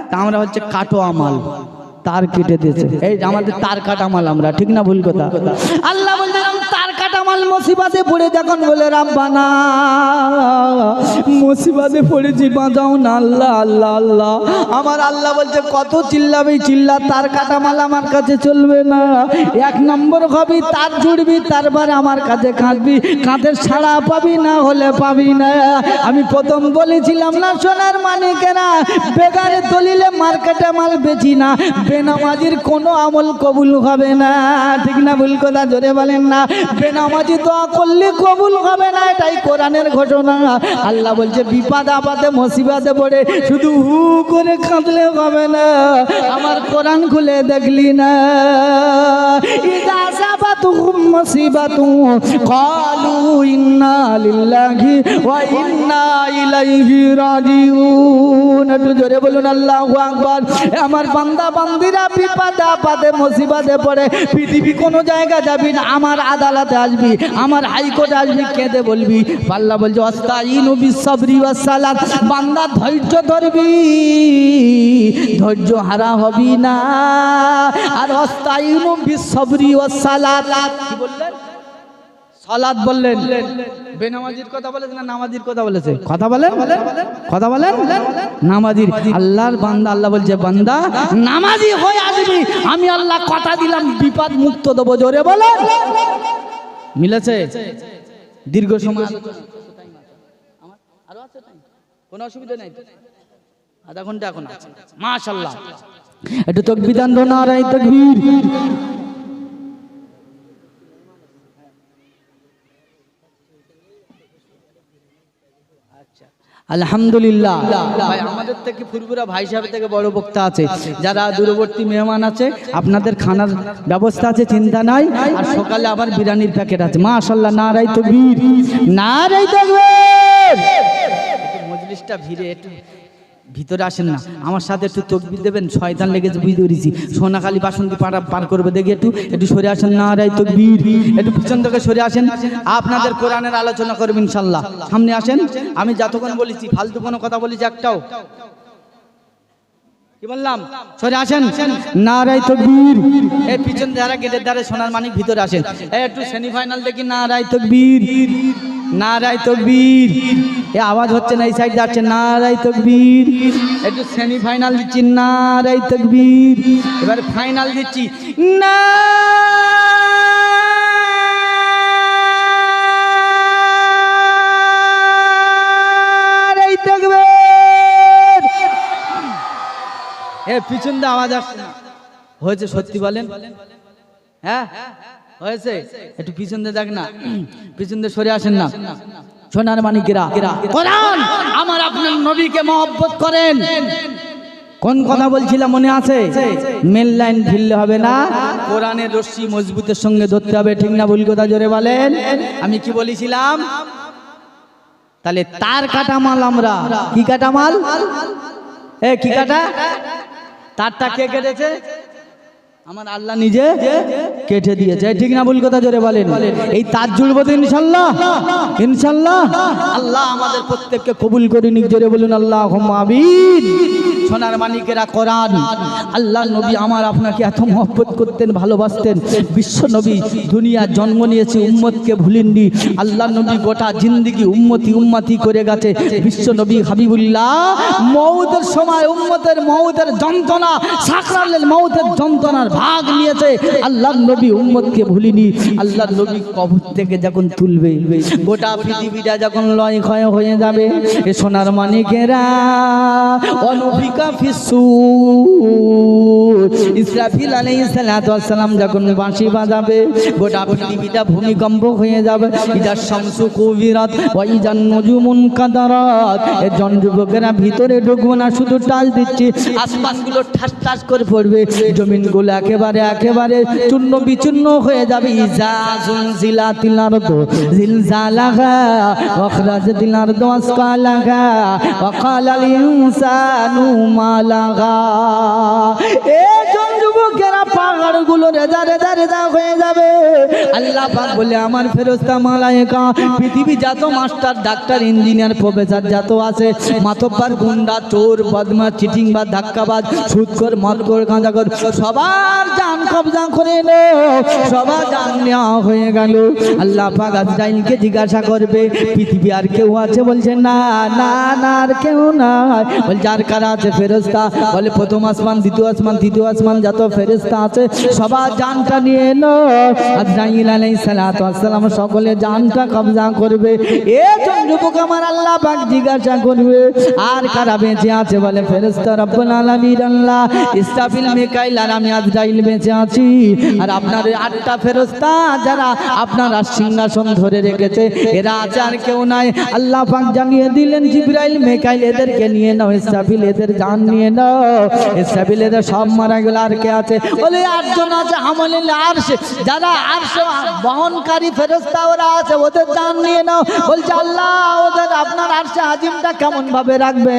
তা আমরা হচ্ছে কাটো আমাল, তার কেটে দিয়েছে এই আমাদের তার কাটা মাল আমরা, ঠিক না ভুল কথা? আল্লাহ বলছেন তার কাটা কাটামাল মুসিবতে পড়ে যখন বলে রাব্বানা মুসিবতে পড়েছি বাঁচাও না আল্লাহ আল্লাহ আল্লাহ, আমার আল্লাহ বলছে কত চিল্লাবি চিল্লা, তার কাটামাল আমার কাছে চলবে না। এক নম্বর হবি তার জুড়বি, তারপরে আমার কাছে কাঁদবি, কাঁধের ছাড়া পাবি না হলে পাবি না। আমি প্রথম বলেছিলাম না সোনার মানিকেরা, বেকারে দলিলে মার্কেটে মাল বেচি না, বেনামাজির কোনো আমল কবুল হবে না। ঠিক না ভুল কথা জোরে বলেন না? বেনামাজি দোয়া করলে কবুল হবে না, এটাই কোরআনের ঘটনা। আল্লাহ বলছে বিপদ আপদে মুসিবতে পড়ে শুধু হু করে কাঁদলে হবে না, আমার কোরআন খুলে দেখলি না? ইযা আসাবাতুহুম মুসিবাতুন ক্বালু ইন্না লিল্লাহি ওয়া ইন্না ইলাইহি রাজিউন। একটু জোরে বলুন আল্লাহু আকবার। আমার বান্দা বান্দিরা বিপদ আপদে মুসিবতে পড়ে পৃথিবী কোনো জায়গা যাবি না, আমার আদালতে আসবি, আমার হাইকোর্টে আসবি, কেঁদে বলবি। আল্লাহ বলছে আস্তাইনু বিসসবরি ওয়াস সালাত, বান্দা ধৈর্য ধরবি, ধৈর্য হারা হবি না। আর আস্তাইনু বিসসবরি ওয়াস সালাত কি বললেন? সালাত বললেন। বেনামাজির কথা বলেছে না নামাজির কথা বলেছে? কথা বলেন, কথা বলেন, নামাজির। আল্লাহর বান্দা, আল্লাহ বলছে বান্দা নামাজি হয়ে আসবি, আমি আল্লাহ কথা দিলাম বিপদ মুক্ত দেবো। জোরে বলে মিলেছে? দীর্ঘ সময় আরো আছে, কোনো অসুবিধা নেই, আধা ঘন্টা এখন আছে। মাশাআল্লাহ, একটু তাকবীর দান, নারায়ে তাকবীর। আলহামদুলিল্লাহ। ভাই আমাদের থেকে ফুরফুরা ভাই সাহেব থেকে বড় বক্তা আছে, যারা দূরবর্তী মেহমান আছে আপনাদের খানার ব্যবস্থা আছে, চিন্তা নাই। আর সকালে আবার বিরিয়ানির প্যাকেট আছে। মাশাআল্লাহ, নারায়ে তাকবীর, নারায়ে তাকবীর। মজলিসটা ভিড়ে, একটু ভিতরে আসেন না, আমার সাথে একটু তাকবীর দেবেন। শয়তান লেগেছে বুঝতে পেরেছি, সোনাখালী বাসন্তী পাড়া পার করবে দেখি, একটু একটু সরে আসেন। নারায়ে তাকবীর। একটু পিছন থেকে সরে আসেন, আপনাদের কোরআনের আলোচনা করবেন ইনশাআল্লাহ। সামনে আসেন। আমি যতক্ষণ বলেছি ফালতু কোনো কথা বলেছি একটাও? কি বললাম? সরে আসেন। নারায়ে তাকবীর। এই পিছন ধারা গেটের ধারে সোনার মানিক ভিতরে আসেন। এই একটু সেমিফাইনাল দেখি। নারায়ে তাকবীর, নারায়ে তাকবীর। এ আওয়াজ হচ্ছে না, এই সাইড যাচ্ছে। নারায়ে তাকবীর। একটু সেমিফাইনাল দিচ্ছি। নারায়ে তাকবীর। এবার ফাইনাল দিচ্ছি। নারায়ে তাকবীর। এ পিছন দিয়ে আওয়াজ আসছে না, হয়েছে? সত্যি বলেন, হ্যাঁ হয়েছে? একটু পিছন দিয়ে দেখ না, পিছন দিয়ে সরে আসেন না। সোনার মানিকেরা, কোরআন আমার আপনার নবীকে মহব্বত করেন। কোন কথা বলছিলাম মনে আছে? মেন লাইন ফিরলে হবে না, কোরআনের রশ্মি মজবুতের সঙ্গে ধরতে হবে। ঠিক না ভুল কথা জোরে বলেন? আমি কি বলেছিলাম? তাহলে তার কাটামাল আমরা কি কাটামাল? এ কি কাটা? তারটা কে কেটেছে? আমার আল্লাহ নিজে কেটে দিয়েছে। ঠিক না ভুল কথা জোরে বলেন? এই তার জুড়বো তো ইনশাআল্লাহ, ইনশাআল্লাহ। আল্লাহ আমাদের প্রত্যেককে কবুল করে নিক। জোরে বলুন আল্লাহুম্মা আমিন। সোনার মানিকেরা, কোরআন আল্লাহ নবী আমার আপনাকে এত মহব্বত করতেন, ভালোবাসতেন। বিশ্ব নবী দুনিয়া জন্ম নিয়েছে, উম্মতকে ভুলেননি। আল্লাহ নবী গোটা জিন্দেগি উম্মতি উম্মতি করে গেছে। বিশ্ব নবী হাবিবুল্লাহ মউতের সময় উম্মতের মউতের যন্ত্রণা, সাকরাতুল মউতের যন্ত্রণার ভাগ নিয়েছে। আল্লাহ নবী উম্মতকে ভুলিনি। আল্লাহ নবী কবর থেকে যখন তুলবে, গোটা পৃথিবীটা যখন লয় ক্ষয় হয়ে যাবে, এ সোনার মানিকেরা অনুফিকা ফিসসুর, ইসরাফিল আলাইহিস সালাতু ওয়াস সালাম যখন বাঁশি বাজাবে, গোটা পৃথিবীটা ভূমিকম্প হয়ে যাবে। ইদা শামসু কুবিরাত ওয়া ইদান নুজুমুন কাদারাত। এ জন যুবকেরা ভিতরে ঢুকবো না, শুধু টাচ দিচ্ছি, আসমানগুলো ঠাস ঠাস করে পড়বে, জমিনগুলো একেবারে একেবারে চূর্ণ বিচূর্ণ হয়ে যাবে। ইজা জুলজিলাতিল আরদু জিলজালাহা ওয়া আখরাজাতিল আরদু আসকালাহা ওয়া ক্বালাল ইনসানু মালাগা। এই যুবকেরা পাহাড়গুলো রেজা রেজা রেজা হয়ে যাবে। আল্লাহ পাক বলে আমার ফেরেশতা মালায়েকা পৃথিবী যত মাস্টার ডাক্তার ইঞ্জিনিয়ার প্রফেসর যত আছে মাতব্বর গুন্ডা চোর বদমাশ চিটিং বা ধাক্কাবাজ সুদখোর মদখোর গাঁজাখোর সবার জান কবজা করে নে, সবার জান নেওয়া হয়ে গেল। আল্লাহ পাক আজরাইলকে জিজ্ঞাসা করবে পৃথিবী আর কেউ আছে? বলছে না না না আর কেউ নাই। বলছে আর কারা আছে? ফেরেশতা। বলে প্রথম আসমান দ্বিতীয় আসমান তৃতীয় আসমান যত ফেরেশতা আছে সবার জানটা নিয়ে এলো। আজরাইল আলাইহিস সালাতু ওয়াস সালাম সকলে জানটা কবজা করবে। এ যুবক আমার আল্লাহ পাক জিজ্ঞাসা করবে আর কারা বেঁচে আছে? বলে ফেরেশতা রব্বুল আলামিন আল্লাহ ইসরাফিল মিকাইল আর আমি আজরাইল বেঁচে আছি। আর আপনার আটটা ফেরেশতা যারা আপনার সিংহাসন ধরে রেখেছে এরা আছে আর কেউ নাই। আল্লাহ পাক জানিয়ে দিলেন জিবরাইল মিকাইল এদেরকে নিয়ে নাও, ইসরাফিল এদের জান নিয়ে নাও। ইসরাফিল এদের সব মারা গেল। আর কে আছে? বলে আটজন আছে হামালিল আরশ, যারা আরশ বহনকারী ফেরেশতা ওরা আছে, ওদের জান নিয়ে নাও। বলছে আল্লাহ ওদের আপনার আরশে আজিমটা কেমন ভাবে রাখবে?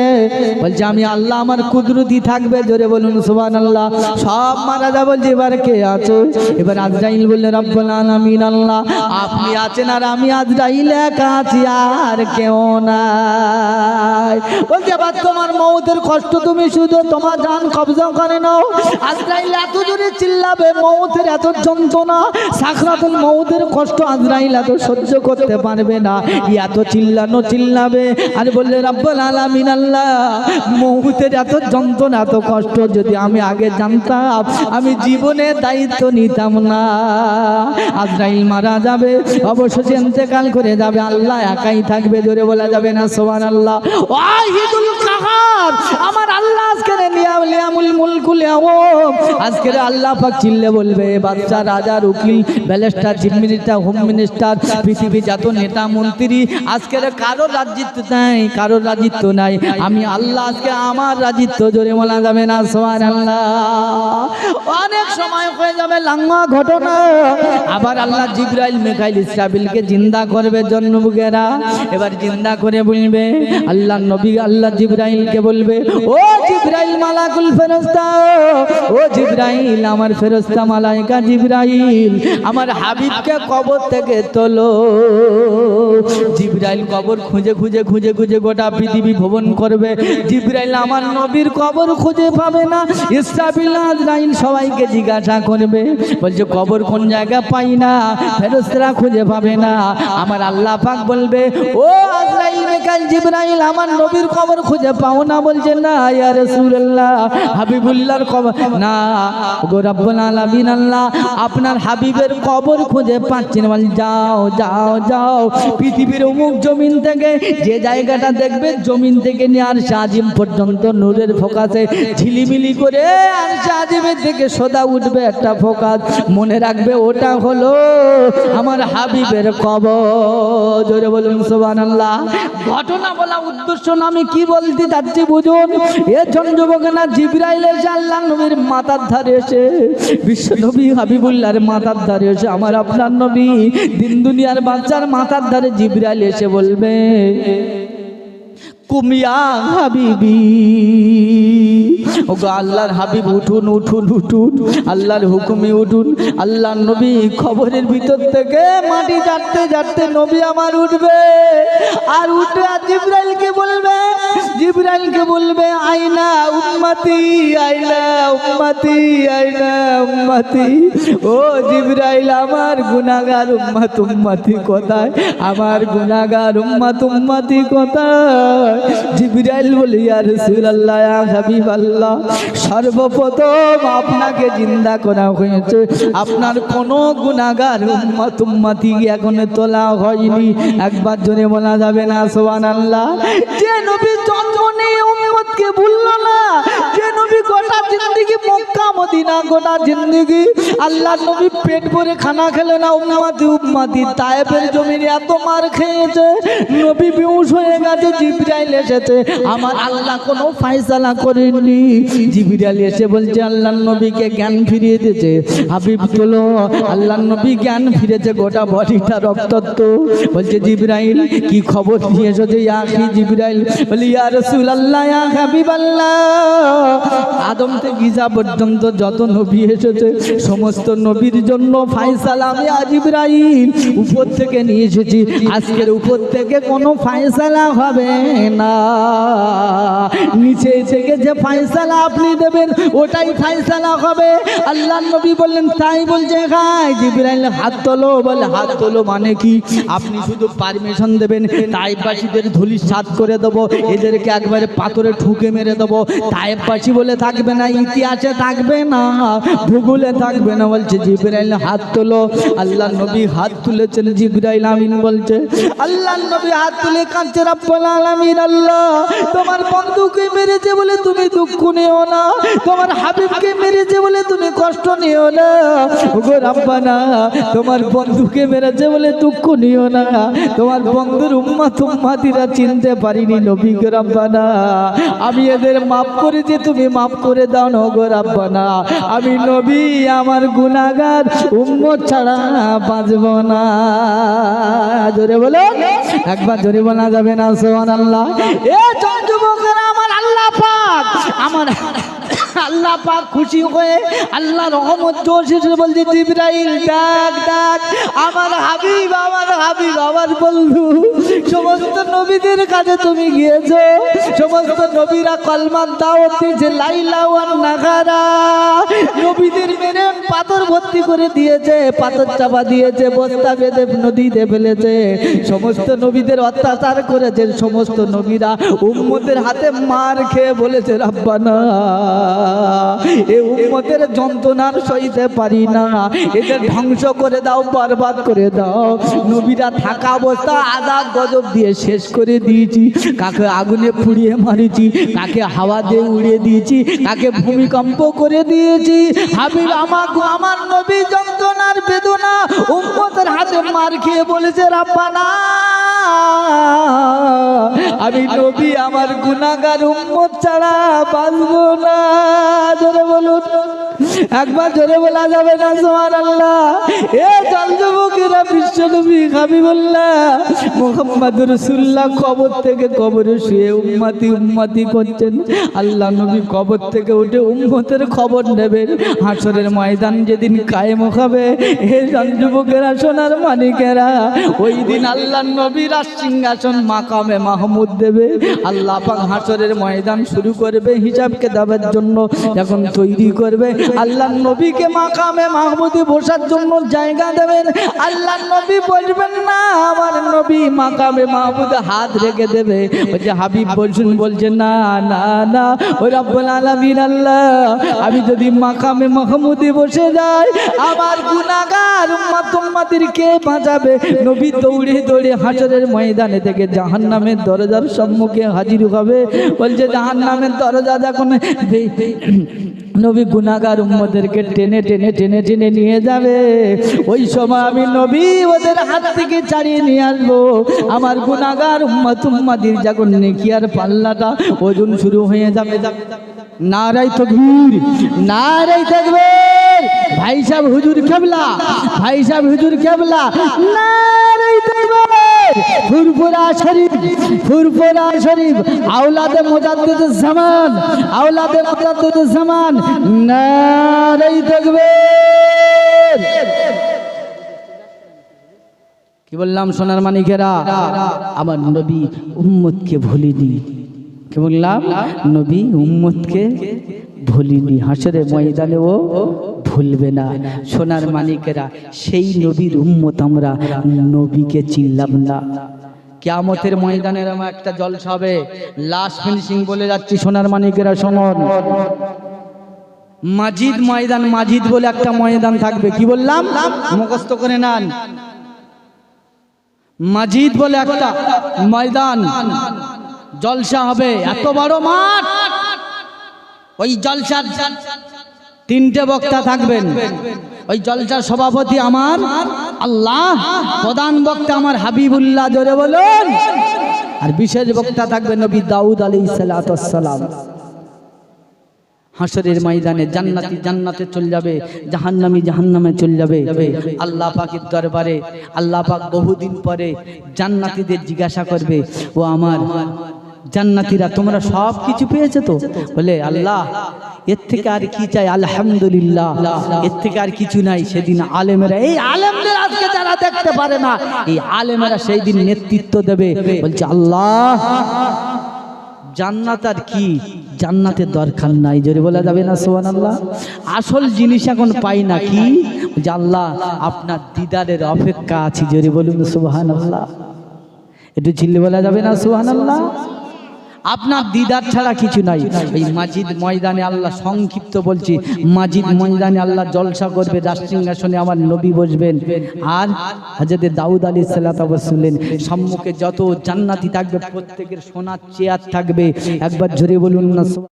বলছে আমি আল্লাহ আমার কুদরতি থাকবে। জোরে বলুন সুবহানাল্লাহ। সব মারা যাবে। বলছে এবার কে আছে? এবার আজরাইল বললে রব্বুল আলামিন আল্লাহ আপনি আছেন আর আমি আজরাইল একা আছি আর কেউ নাই। বলছে এবার তোমার মউতের কষ্ট তুমি শুধু তোমার জান কবজা করে নাও। আজরাইল এত জোরে চিল্লাবে, মউতের এত যন্ত্রণা, সাকরাতুল মউতের কষ্ট আজরাইল এত সহ্য করতে পারবে না। এত চিল্লানো চিল্লাবে আর বললে রব্বুল আলামিন আল্লাহ মউতের এত যন্ত্রণা এত কষ্ট যদি আমি আগে জানতাম আমি জীবনে দায়িত্ব নিতাম না। আজরাইল মারা যাবে, অবশেষে ইন্তেকাল করে যাবে, আল্লাহ একাই থাকবে। জোরে বলা যাবে না সুবহানাল্লাহ। ওয়াহিদুল কাহার আমার আল্লাহ আজকে লিয়ামুল মুলকুল ইয়াউম আজকে আল্লাহ পাক চিল্লে বলবে বাদশা রাজার উকিল barrister chief minister home minister পৃথিবী যত নেতা মন্ত্রী আজকের কারো রাজত্ব নাই, কারো রাজত্ব নাই। আমি আল্লাহ আজকে আমার রাজত্ব। জোরে বলা যাবে না সুবহানাল্লাহ। অনেক সময় হয়ে যাবে লাঙ্গা ঘটনা। আবার আল্লাহ জিবরাইল মিকাইল ইসরাফিলকে জিন্দা করবে জন্মবুকেরা। এবার জিন্দা করে বলবে আল্লাহ নবী আল্লাহ জিবরাইলকে বলবে ও জিবরাইল মালাকুল ফেরেশতা, ও জিবরাইল আমার ফেরেশতা মালায়েকা জিবরাইল আমার হাবিবকে কবর থেকে তোলো। জিবরাইল কবর খুঁজে খুঁজে খুঁজে খুঁজে গোটা পৃথিবী ভ্রমণ করবে। জিবরাইল আমার নবীর কবর খুঁজে পাবে না। ইসরাফিল আজরাইল সবাইকে জিজ্ঞাসা করবে, বলছে কবর কোন জায়গা পাই না, ফেরেশতারা খুঁজে পাবে না। আমার আল্লাহ পাক বলবে ও আজরাইল মিকাইল জিবরাইল আমার নবীর কবর খুঁজে পাও না? বলছে না ইয়া রাসূলুল্লাহ হাবিবুল্লাহর কবর না গো রব্বুল আলামিন আল্লাহ আপনার হাবিবের কবর খুঁজে পাচ্ছি না। বল যাও যাও যাও পৃথিবীর অমুক জমিন থেকে যে জায়গাটা দেখবে জমিন থেকে নিয়ে আর আজিম পর্যন্ত নূরের ফোকাসে ঝিলিমিলি করে আর আজিমের থেকে সোদা উঠবে একটা ফোকাস, মনে রাখবে ওটা হলো আমার হাবিবের কবর। জোরে বলুন সুবহানাল্লাহ। ঘটনা বলা উদ্দেশ্য না, আমি কি বলতে যাচ্ছি বুঝুন। এ যুবকেরা জিবরাইল এসে আল্লাহ নবীর মাথার ধারে এসে বিশ্ব নবী হাবিবুল্লাহর মাথার ধারে এসে আমার আপনার নবী দিন দুনিয়ার বাচ্চার মাথার ধারে জিবরাইল এসে বলবে কুমিয়া হাবিবি, ওগো আল্লাহর হাবিব উঠুন উঠুন উঠুন, আল্লাহর হুকুমে উঠুন। আল্লাহর নবী খবরের ভিতর থেকে মাটি যাচ্ছে যাচ্ছে নবী আমার উঠবে আর উঠে আর জিবরাইলকে বলবে, জিবরাইলকে বলবে আইনা উম্মতি আইনা উম্মতি আইনা উম্মতি। ও জিবরাইল আমার গুনাহগার উম্মত উম্মতি কোথায়, আমার গুনাহগার উম্মত উম্মতি কোথায়? জিবরাইল বলে ইয়া রাসূলুল্লাহ ইয়া হাবিবাল্লাহ সর্বপ্রথম আপনাকে জিন্দা করা হয়েছে, আপনার কোনো গুনাহগার উম্মত উম্মতি এখনো তোলা হয়নি। একবার জোরে বলা যাবে না সুবহানাল্লাহ। যে নবী জন্ম নিয়ে উম্মতকে ভুললো না, যে নবী গোটা জিন্দেগি মক্কা মদিনা গোটা জিন্দেগি আল্লাহ নবী পেট ভরে খানা খেলে না, উম্মতি তায়েফের জমিনে এত মার খেয়েছে, নবী বেহুশ হয়ে গেছে, জিবরাইল এসেছে, আমার আল্লাহ কোনো ফয়সালা করেননি। জিবরাইল এসে বলছে আল্লাহর নবীকে জ্ঞান ফিরিয়ে দিয়েছে, হাবিব তোলো, আল্লাহর নবী জ্ঞান ফিরেছে, গোটা বডিটা রক্তাক্ত। বলছে জিবরাইল কি খবর নিয়ে এসেছে? ইয়া আখি জিবরাইল বলি ইয়া রাসূলুল্লাহ ইয়া হাবিবাল্লাহ, আদম থেকে ঈসা পর্যন্ত যত নবী এসেছে সমস্ত নবীর জন্য ফয়সালা আমি জিবরাইল উপর থেকে নিয়ে এসেছি, আজকের উপর থেকে কোনো ফয়সালা হবে না, নিচে থেকে যে ফয়সালা আপনি দেবেন ওটাই ফয়সালা হবে। আল্লাহর নবী বললেন তাই বলছে খাই? জিবরাইল হাত তোলো, বলে হাত তোলো মানে কি? আপনি শুধু পারমিশন দেবেন, তাইফবাসীদের ধূলিসাৎ করে দেবো, এদেরকে একবারে পাথরে ঠুকে মেরে দেবো, তাইফবাসী বলে থাকবে না, ইতিহাসে থাকবে না, ভূগোলে থাকবে না। বলছে জিবরাইল হাত তোলো। আল্লাহর নবী হাত তুলেছেন, জিবরাইল আমিন বলছে। আল্লাহর নবী হাত তুলে কাঁদছে, রব্বুল আলামিন আল্লাহ তোমার বন্ধুকে মেরেছে বলে তুমি দুঃখ নিও না, তোমার হাবিবকে মেরেছে বলে তুমি কষ্ট নিও না, ওগো রব্বানা তোমার বন্ধুকে মেরেছে বলে দুঃখ নিও না, তোমার বন্ধুর উম্মতিরা চিনতে পারিনি নবী গো রব্বানা, আমি এদের মাফ করেছি, তুমি মাফ করে দাও না গো রব্বানা, আমি নবী আমার গুনাহগার উম্মত ছাড়া বাঁচব না। জোরে বলো, একবার জোরে বলা যাবে না সুবহানাল্লাহ? এ যুবকেরা, আমার আল্লাহ পাক, আমার আল্লাহ পাক খুশি হয়ে আল্লাহ রহমত জোশে বলছে জিবরাইল ডাক ডাক আমার হাবিব, আমার হাবিব, আমার বন্ধু, সমস্ত নবীদের কাছে তুমি গিয়েছো, সমস্ত নবীরা কলমার দাওয়াত দিয়েছে, লাইলা ওয়ান নাগারা, নবীদের মেরে পাথর ভর্তি করে দিয়েছে, পাথর চাপা দিয়েছে, বস্তা বেঁধে নদীতে ফেলেছে, সমস্ত নবীদের অত্যাচার করেছে, সমস্ত নবীরা উম্মতের হাতে মার খেয়ে বলেছে রব্বানা এই উম্মতের যন্ত্রণার সইতে পারি না, এদের ধ্বংস করে দাও, বরবাদ করে দাও। নবীরা থাকা অবস্থা আযাব গজব দিয়ে শেষ করে দিয়েছি, কাকে আগুনে পুড়িয়ে মারিছি, কাকে হাওয়া দিয়ে উড়িয়ে দিয়েছি, কাকে ভূমিকম্প করে দিয়েছি। হাবিব আমার নবী যন্ত্রণার বেদনা উম্মতের হাতে মার খেয়ে বলেছে রব্বানা আমি নবী আমার গুনাহগার উম্মত ছাড়া বাঁচব না। জোরে বলুন, একবার জোরে বলা যাবে না সুবহানাল্লাহ? এ চল যুবকেরা, বিশ্ব নবী হাবিবুল্লাহ মুহাম্মদুর রাসূলুল্লাহ কবর থেকে কবরে শুয়ে উম্মতি উম্মতি করছেন। আল্লাহ নবী কবর থেকে উঠে উম্মতের খবর নেবেন, হাসরের ময়দান যেদিন কায়েম হবে। হে যুবকেরা, সোনার মানিকেরা, ওই দিন আল্লাহ নবীর সিংহাসন মাকামে মাহমুদ দেবে। আল্লাহ পাক হাসরের ময়দান শুরু করবে হিসাব কিতাবের জন্য, যখন তৈরি করবে আল্লাহ নবীকে মাকামে মাহমুদে বসার জন্য জায়গা দেবেন। আল্লাহ নবী বলবেন না, আমার নবী মাকামে মাহমুদে হাত রেখে দেবে, বলছে হাবিব বলছেন, বলছে না না না ও রব্বুল আলামিন আল্লাহ, আমি যদি মাকামে মাহমুদে বসে যাই আমার গুনাহগার উম্মতের কে বাঁচাবে? নবী দৌড়ে দৌড়ে হাসরের ময়দানে থেকে জাহান্নামের দরজার সম্মুখে হাজির হবে। বলছে জাহান্নামের দরজা যখন নবী গুনাহগার উম্মতদেরকে টেনে টেনে টেনে টেনে নিয়ে যাবে, ওই সময় আমি নবী ওদের হাত থেকে ছাড়িয়ে নিয়ে আসবো। আমার গুনাহগার উম্মতির যখন নেকিয়ার পাল্লাটা ওজন শুরু হয়ে যাবে। নারায়ে তাকবীর, নারায়ে তাকবীর, ভাই সাহেব হুজুর কেবলা, ভাই সাহেব হুজুর কেবলা, নারায়ে তাকবীর, ফুরফুরা শরীফ, ফুরফুরা শরীফ, আওলাদে মুজাদ্দিদুজ জামান, আওলাদে মুজাদ্দিদুজ জামান, নারায়ে তাকবীর। কি বললাম সোনার মানিকেরা? আমার নবী উম্মতকে ভুলিনি। কি বললাম? নবী উম্মতকে ভুলিনি, হাসরের ময়দানে ও ভুলবে না। সোনার মানিকেরা, সেই নবীর উম্মত আমরা নবীকে চিনলাম না। কিয়ামতের ময়দানের আমার একটা জলসা হবে, লাস্ট ফিনিশিং বলে যাচ্ছি সোনার মানিকেরা শুনুন। মাজিদ ময়দান, মাজিদ বলে একটা ময়দান থাকবে। কি বললাম? মুখস্থ করে নেন। মাজিদ বলে একটা ময়দান, জলসা হবে, এত বড় মাঠ, ওই জলসার তিনটে বক্তা থাকবেন। ওই জলসার সভাপতি আমার আল্লাহ, প্রধান বক্তা আমার হাবিবুল্লাহ, জোরে বলুন। আর বিশেষ বক্তা থাকবে নবী দাউদ আলাইহিস সালাতু ওয়াস সালাম। হাসরের ময়দানে জান্নাতি জান্নাতে চলে যাবে, জাহান্নামী জাহান্নামে চলে যাবে। আল্লাহ পাকের দরবারে আল্লাহ পাক বহুদিন পরে জান্নাতীদের জিজ্ঞাসা করবে, ও আমার জান্নাতীরা তোমরা সব কিছু পেয়েছো তো? বলে আল্লাহ এর থেকে আর কি চাই, আলহামদুলিল্লাহ, এর থেকে আর কিছু নাই। সেদিন আলেমেরা, এই আলেমদের আজকে যারা দেখতে পারে না, এই আলেমেরা সেই দিন নেতৃত্ব দেবে। বলছে আল্লাহ জান্নাত আর কি, জান্নাতের দরকার নাই। জোরে বলা যাবে না সুবহানাল্লাহ? আসল জিনিস এখন পাই না কি, যে আল্লাহ আপনার দিদারের অপেক্ষা আছি। জোরে বলুন সুবহানাল্লাহ। একটু চিল্লে বলা যাবে না সুবহানাল্লাহ? আপনার দিদার ছাড়া কিছু নাই। এই মাজিদ ময়দানে আল্লাহ, সংক্ষিপ্ত বলছি, মাজিদ ময়দানে আল্লাহ জলসা করবে, রাজসিংহাসনে আমার নবী বসবেন, আর হযরত দাউদ আলাইহিস সালাতু ওয়াস সালাম সম্মুখে যত জান্নাতি থাকবে প্রত্যেকের সোনার চেয়ার থাকবে। একবার জোরে বলুন না।